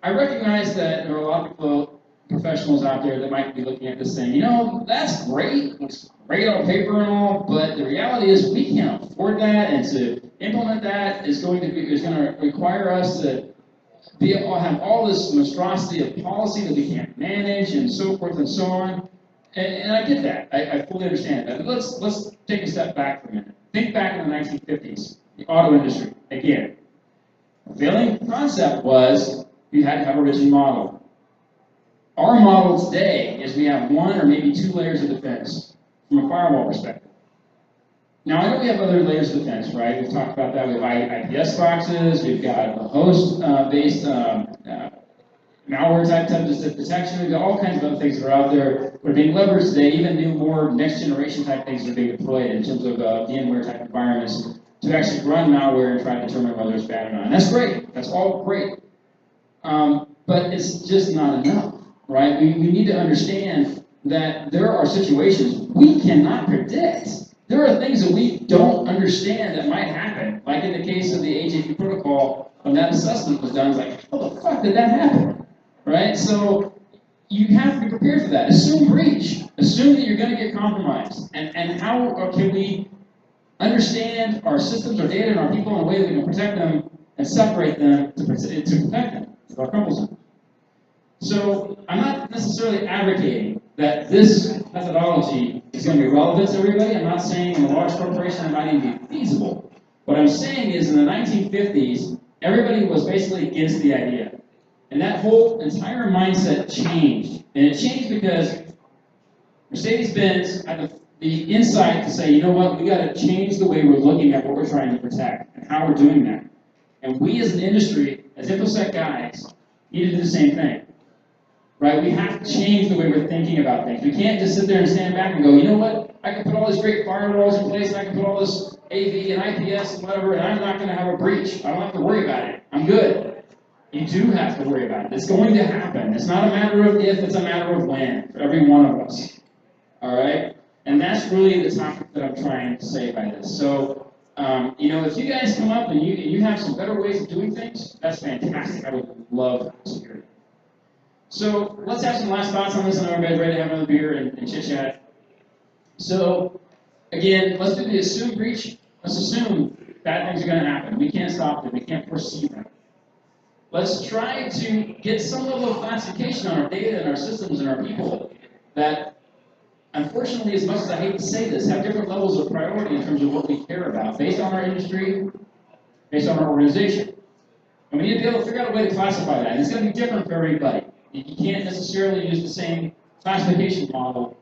I recognize that there are a lot of professionals out there that might be looking at this saying, that's great, it's great on paper and all, but the reality is we can't afford that, and to implement that is going to require us to have all this monstrosity of policy that we can't manage and so forth and so on. And I get that. I fully understand that. But let's take a step back for a minute. Think back in the 1950s, the auto industry. Again, the failing concept was you had to have a rigid model. Our model today is we have one or maybe two layers of defense from a firewall perspective. Now, I know we have other layers of defense, right? We've talked about that. We have IPS boxes. We've got a host-based malware type detection. We've got all kinds of other things that are out there that are being leveraged today. Even new, more next-generation type things are being deployed in terms of VMware type environments to actually run malware and try to determine whether it's bad or not. And that's great. That's all great. But it's just not enough, right? We need to understand that there are situations we cannot predict. There are things that we don't understand that might happen. Like in the case of the AJP protocol, when that assessment was done, it's like, how the fuck did that happen? Right? So you have to be prepared for that. Assume breach. Assume that you're going to get compromised. And how can we understand our systems, our data, and our people in a way that we can protect them and separate them to protect them with our Crumple Zone. So I'm not necessarily advocating that this methodology is going to be relevant to everybody. I'm not saying in a large corporation it might even be feasible. What I'm saying is in the 1950s, everybody was basically against the idea. And that whole entire mindset changed. And it changed because Mercedes-Benz had the insight to say, you know what, we got to change the way we're looking at what we're trying to protect and how we're doing that. And we as an industry, as InfoSec guys, need to do the same thing. Right? We have to change the way we're thinking about things. We can't just sit there and stand back and go, you know what, I can put all these great firewalls in place, and I can put all this AV and IPS and whatever, and I'm not going to have a breach. I don't have to worry about it. I'm good. You do have to worry about it. It's going to happen. It's not a matter of if, it's a matter of when for every one of us. All right? And that's really the topic that I'm trying to say by this. So, if you guys come up and you have some better ways of doing things, that's fantastic. I would love to hear it. So let's have some last thoughts on this. I know everybody's ready to have another beer and chit-chat. So, again, let's do the assume breach. Let's assume bad things are going to happen. We can't stop them. We can't foresee them. Let's try to get some level of classification on our data and our systems and our people that, unfortunately, as much as I hate to say this, have different levels of priority in terms of what we care about, based on our industry, based on our organization. And we need to be able to figure out a way to classify that. And it's going to be different for everybody. You can't necessarily use the same classification model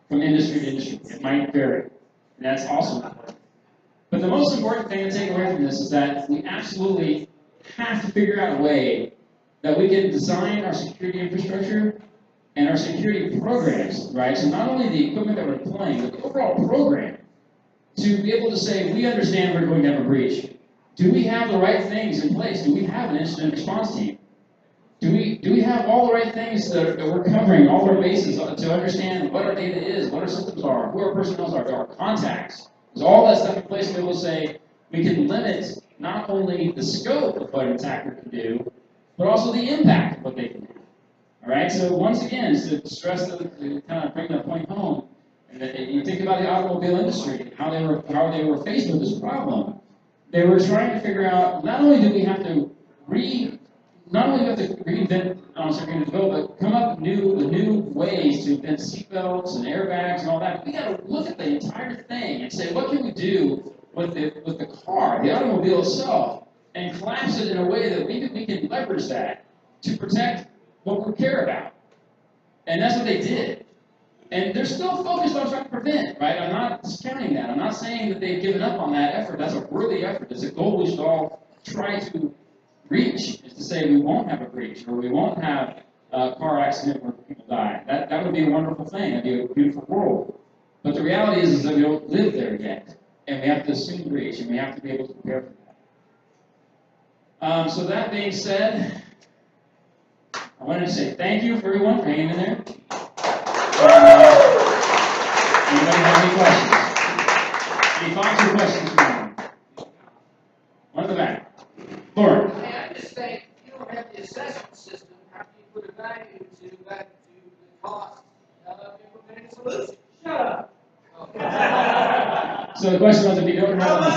from industry to industry. It might vary. And that's also important. But the most important thing to take away from this is that we absolutely have to figure out a way that we can design our security infrastructure and our security programs, right? So not only the equipment that we're deploying, but the overall program to be able to say, we understand we're going to have a breach. Do we have the right things in place? Do we have an incident response team? Do we have all the right things that we're covering, all our bases to understand what our data is, what our systems are, who our personnel are, our contacts? Is all that stuff in place to be able to say we can limit not only the scope of what an attacker can do, but also the impact of what they can do. All right, so once again, to stress, to kind of bring that point home, and And you think about the automobile industry, how they were faced with this problem. They were trying to figure out, not only do we have to reinvent, but come up with new ways to invent seatbelts and airbags and all that. We got to look at the entire thing and say, what can we do with the car, the automobile itself, and collapse it in a way that we can leverage that to protect what we care about. And that's what they did. And they're still focused on trying to prevent, right? I'm not discounting that. I'm not saying that they've given up on that effort. That's a worthy effort. It's a goal we should all try to reach, is to say we won't have a breach or we won't have a car accident where people die. That would be a wonderful thing. That would be a beautiful world. But the reality is that we don't live there yet. And we have to assume breach, and we have to be able to prepare for that. So that being said, I wanted to say thank you for everyone for hanging in there. Anybody have any questions? Any thoughts or questions from you? One in the back. Lauren. I just think if you don't have the assessment system, how can you put a value to the cost of implementing a solution? Shut up. So the question was, if you don't have an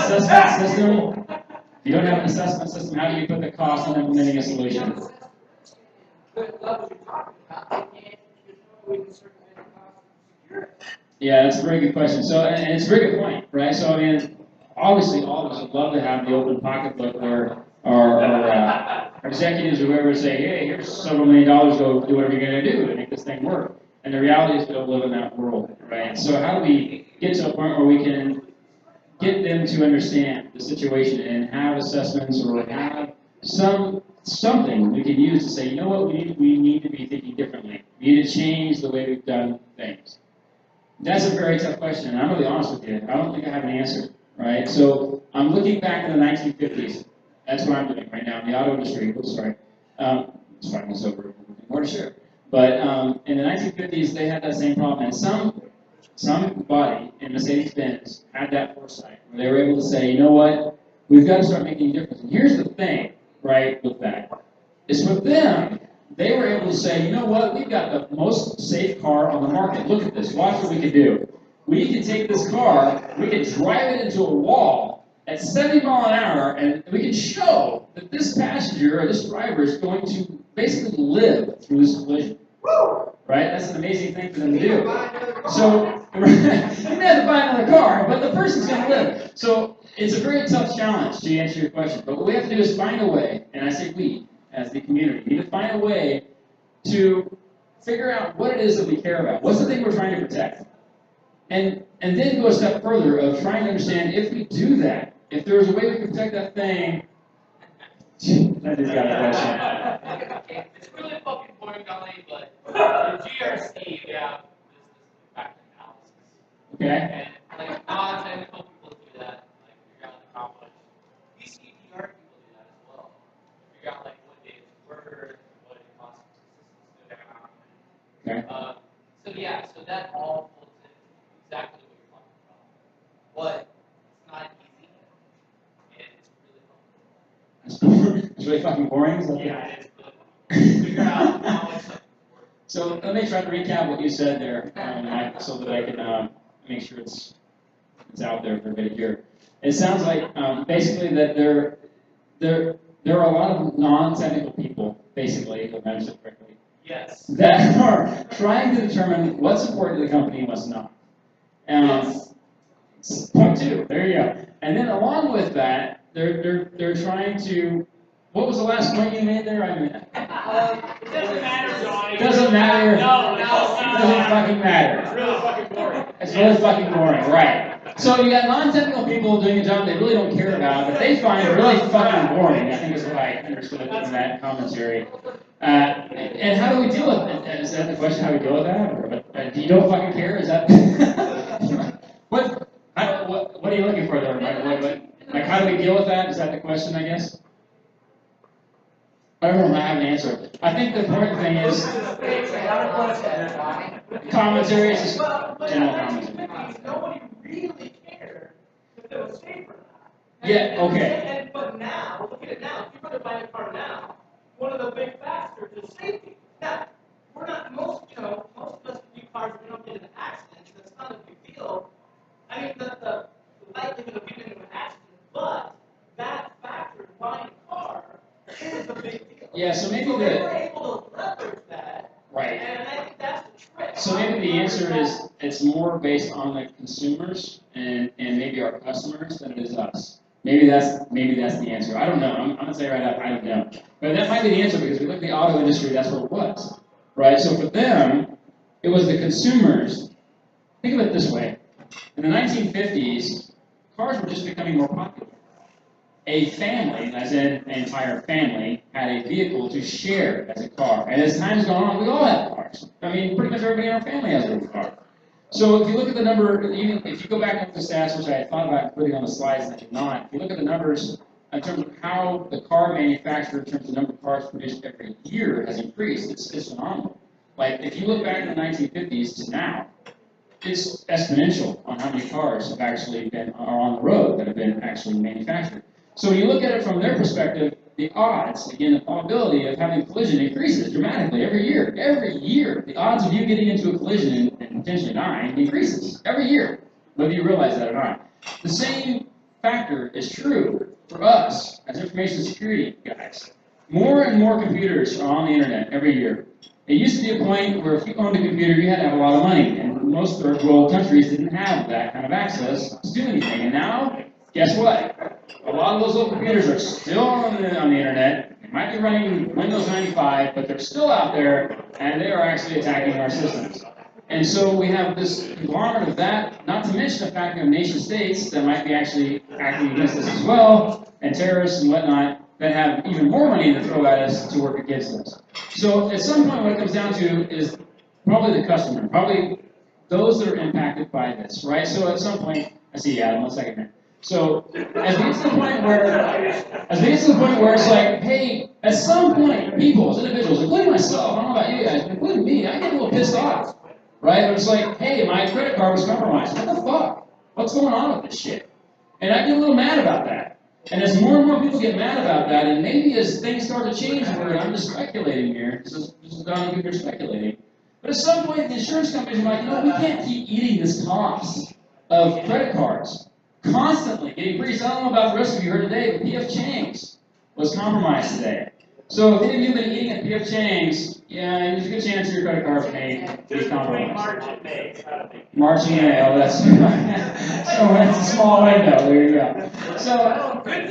assessment system, how do you put the cost on implementing a solution? The levels you're talking about, they can't, there's no way to circumvent the cost of security. Yeah, that's a very good question. So, and it's a very good point, right? So, I mean, obviously, all of us would love to have the open pocketbook where our executives or whoever say, hey, here's several $1 million, go do whatever you're going to do to make this thing work. And the reality is we don't live in that world, right? So how do we get to a point where we can get them to understand the situation and have assessments or have something we can use to say, you know what, we need to be thinking differently. We need to change the way we've done things. That's a very tough question, and I'm going to be honest with you. I don't think I have an answer, right? So I'm looking back to the 1950s. That's what I'm doing right now in the auto industry. Oops, sorry. It's fine, it's over. More to share. But in the 1950s, they had that same problem, and somebody in Mercedes-Benz had that foresight, where they were able to say, you know what, we've got to start making a difference. And here's the thing, right, with that, is with them, they were able to say, you know what, we've got the most safe car on the market. Look at this. Watch what we can do. We can take this car, we can drive it into a wall at 70 miles an hour, and we can show that this passenger or this driver is going to basically live through this collision. Right? That's an amazing thing for them to do. So, you may have to buy another car, but the person's going to live. So, it's a very tough challenge to answer your question. But what we have to do is find a way, and I say we, as the community, need to find a way to figure out what it is that we care about. What's the thing we're trying to protect? And then go a step further of trying to understand if we do that, if there's a way we can protect that thing. I just got a question. It's really fucking boring, Donny, but the GRC, you have this impact analysis. Okay. And like non-technical people do that, like figure out how much. BCDR people do that as well. Figure out like what days worth, what it costs for systems to go down. Okay. So that all folds in exactly what you're talking about. But it's not easy, and it's really fun. It's really fucking boring. Is that Yeah, it is really fun. Figure out how much stuff works. So let me try to recap what you said there, Mike, so that I can make sure it's out there for everybody to hear. It sounds like basically that there are a lot of non-technical people, basically, if I understand correctly, Yes. that are trying to determine what's important to the company and what's not. Yes. Point two. There you go. And then along with that, they're trying to. What was the last point you made there? I mean, It doesn't matter, Donnie. doesn't matter. No, It doesn't fucking matter. It's really fucking boring. It's really fucking boring, right? So you got non-technical people doing a job they really don't care about, but they find it really fucking boring. I think is what I understood from that commentary. And how do we deal with it? Is that the question? How we deal with that? Or you don't fucking care? Is that what are you looking for there, Mike? Like how do we deal with that? Is that the question? I guess. I don't know if I have an answer. I think the important thing is commentary is just general commentary. Nobody really cared if it was safe or not. Yeah, okay. But now, look at it now. If you're going to buy a car now, one of the big factors is safety. Now, we're not, most of us new cars, we don't get into accidents. That's not a big mean, the likelihood of getting into an accident, but that factor in buying a car is a big deal. Yeah, so maybe So they were the, able to leverage that, right. and I think that's the trick. So maybe the answer is, it's more based on the consumers and maybe our customers than it is us. Maybe that's the answer. I don't know. I'm gonna say right up, I don't know. But that might be the answer because we look at the auto industry, that's what it was. Right? So for them, it was the consumers. Think of it this way. In the 1950s, cars were just becoming more popular. A family, as in an entire family, had a vehicle to share as a car. And as time's gone on, we all have cars. I mean, pretty much everybody in our family has a car. So if you look at the number, even if you go back up to the stats, which I had thought about putting on the slides and I did not, if you look at the numbers in terms of how the car manufacturer, in terms of the number of cars produced every year, has increased, it's phenomenal. Like, if you look back in the 1950s to now, it's exponential on how many cars have actually been are on the road that have been actually manufactured. So when you look at it from their perspective, the odds, again, the probability of having a collision increases dramatically every year. Every year, the odds of you getting into a collision and potentially dying increases every year, whether you realize that or not. The same factor is true for us as information security guys. More and more computers are on the internet every year. It used to be a point where if you owned a computer, you had to have a lot of money, and most third world countries didn't have that kind of access to do anything. And now, guess what? A lot of those old computers are still on the internet. They might be running Windows 95, but they're still out there, and they are actually attacking our systems. And so we have this conglomerate of that, not to mention the fact that nation states that might be actually acting against us as well, and terrorists and whatnot, that have even more money to throw at us to work against us. So at some point what it comes down to is probably the customer, probably those that are impacted by this, right? So at some point, I see you, Adam, 1 second here. So as we get to the point where it's like, hey, at some point, people, as individuals, including myself, I don't know about you guys, but including me, I get a little pissed off, right? It's like, hey, my credit card was compromised. What the fuck? What's going on with this shit? And I get a little mad about that. And as more and more people get mad about that, and maybe as things start to change, where I'm just speculating here, this is Donny Hubener speculating, but at some point the insurance companies are like, we can't keep eating this cost of credit cards. Constantly getting increased. I don't know about the rest of you heard today, but PF Chang's was compromised today. So if any of you have been eating at PF Chang's, yeah, there's a good chance your credit card may be compromised. March and May, oh, that's so that's a small window. There you go. So when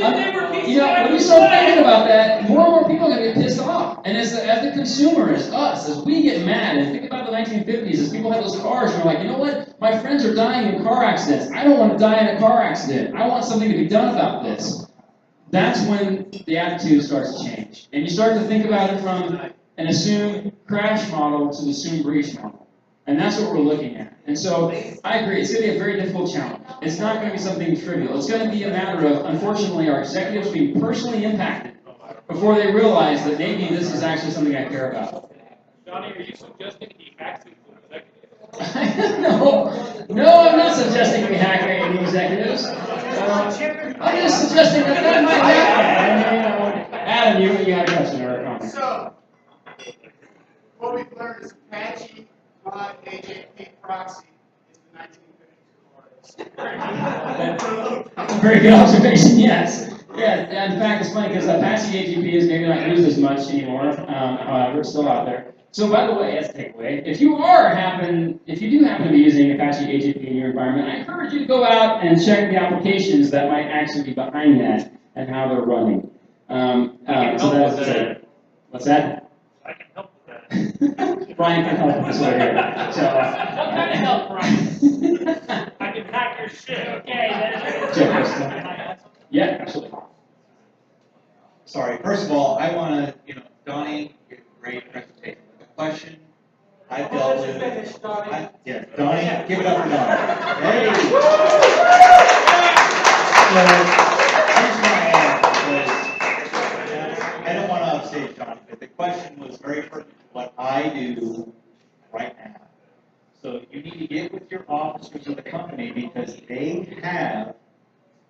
you start thinking about that, more and more people are going to get pissed off. And as the consumer, as us, as we get mad, and think about the 1950s, as people had those cars, and they're like, you know what? My friends are dying in car accidents. I don't want to die in a car accident. I want something to be done about this. That's when the attitude starts to change. And you start to think about it from an assumed crash model to the assumed breach model. And that's what we're looking at. And so I agree, it's going to be a very difficult challenge. It's not going to be something trivial. It's going to be a matter of, unfortunately, our executives being personally impacted before they realize that maybe this is actually something I care about. Donny, are you suggesting he hacks into executives? No, I'm not suggesting we hack any executives. I'm just suggesting that might happen. Adam, you had a question or a comment. So, what we've learned is Apache by AJP proxy is the 1952 That's a very good observation, yes. Yeah, in fact, it's funny because Apache AGP is maybe not used as much anymore. However, it's still out there. So, by the way, as a takeaway, if you do happen to be using Apache AGP in your environment, I encourage you to go out and check the applications that might actually be behind that and how they're running. So that's it. What's that? I can help with that. Brian can help us over here. So, What kind of help, Brian? I can hack your shit, okay? Yeah, absolutely. Sorry. First of all, I want to, Donny, you did a great presentation. The question I dealt with. Yeah, Donny, give it up for Donny. Hey. So, here's my answer. I don't want to upstage Donny, but the question was very pertinent to what I do right now. So you need to get with your officers of the company because they have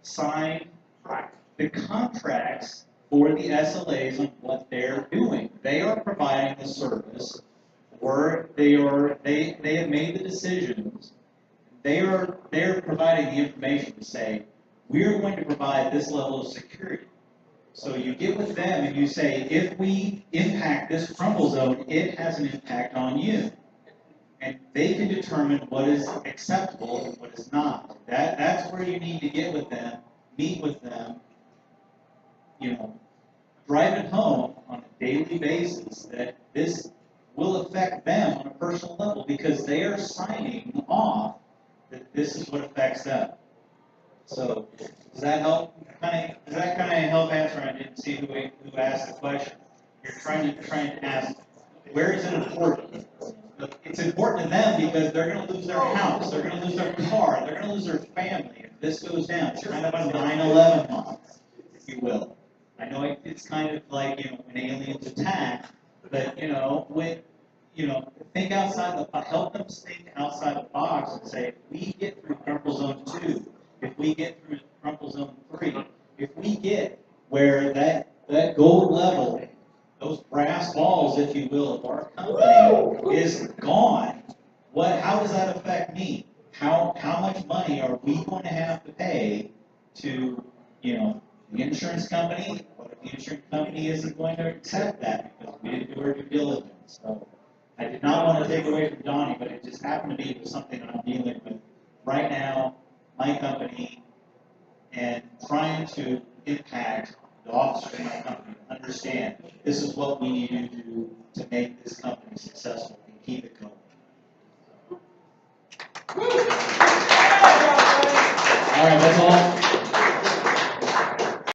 signed the contracts for the SLAs on what they're doing. They are providing the service, or they have made the decisions they're providing the information to say, we're going to provide this level of security. So you get with them and you say, if we impact this crumple zone, it has an impact on you. And they can determine what is acceptable and what is not. That's where you need to get with them, meet with them, drive it home on a daily basis that this will affect them on a personal level because they are signing off that this is what affects them. So does that help? Does that kind of help answer? I didn't see who asked the question. You're trying to ask, where is it important? It's important to them because they're going to lose their house, they're going to lose their car, they're going to lose their family if this goes down. It's kind of a 9/11 month, if you will. I know it's kind of like when aliens attack, but think outside help them think outside the box and say, if we get through Crumple Zone 2, if we get through Crumple Zone 3, if we get where that gold level, those brass balls, if you will, of our company is gone, how does that affect me? How much money are we going to have to pay to, the insurance company? What if the insurance company isn't going to accept that because we didn't do our due diligence? So I did not want to take away from Donny, but it just happened to be something I'm dealing with right now, my company, and trying to impact the officers in my company to understand this is what we need to do to make this company successful and keep it going. All right, that's all.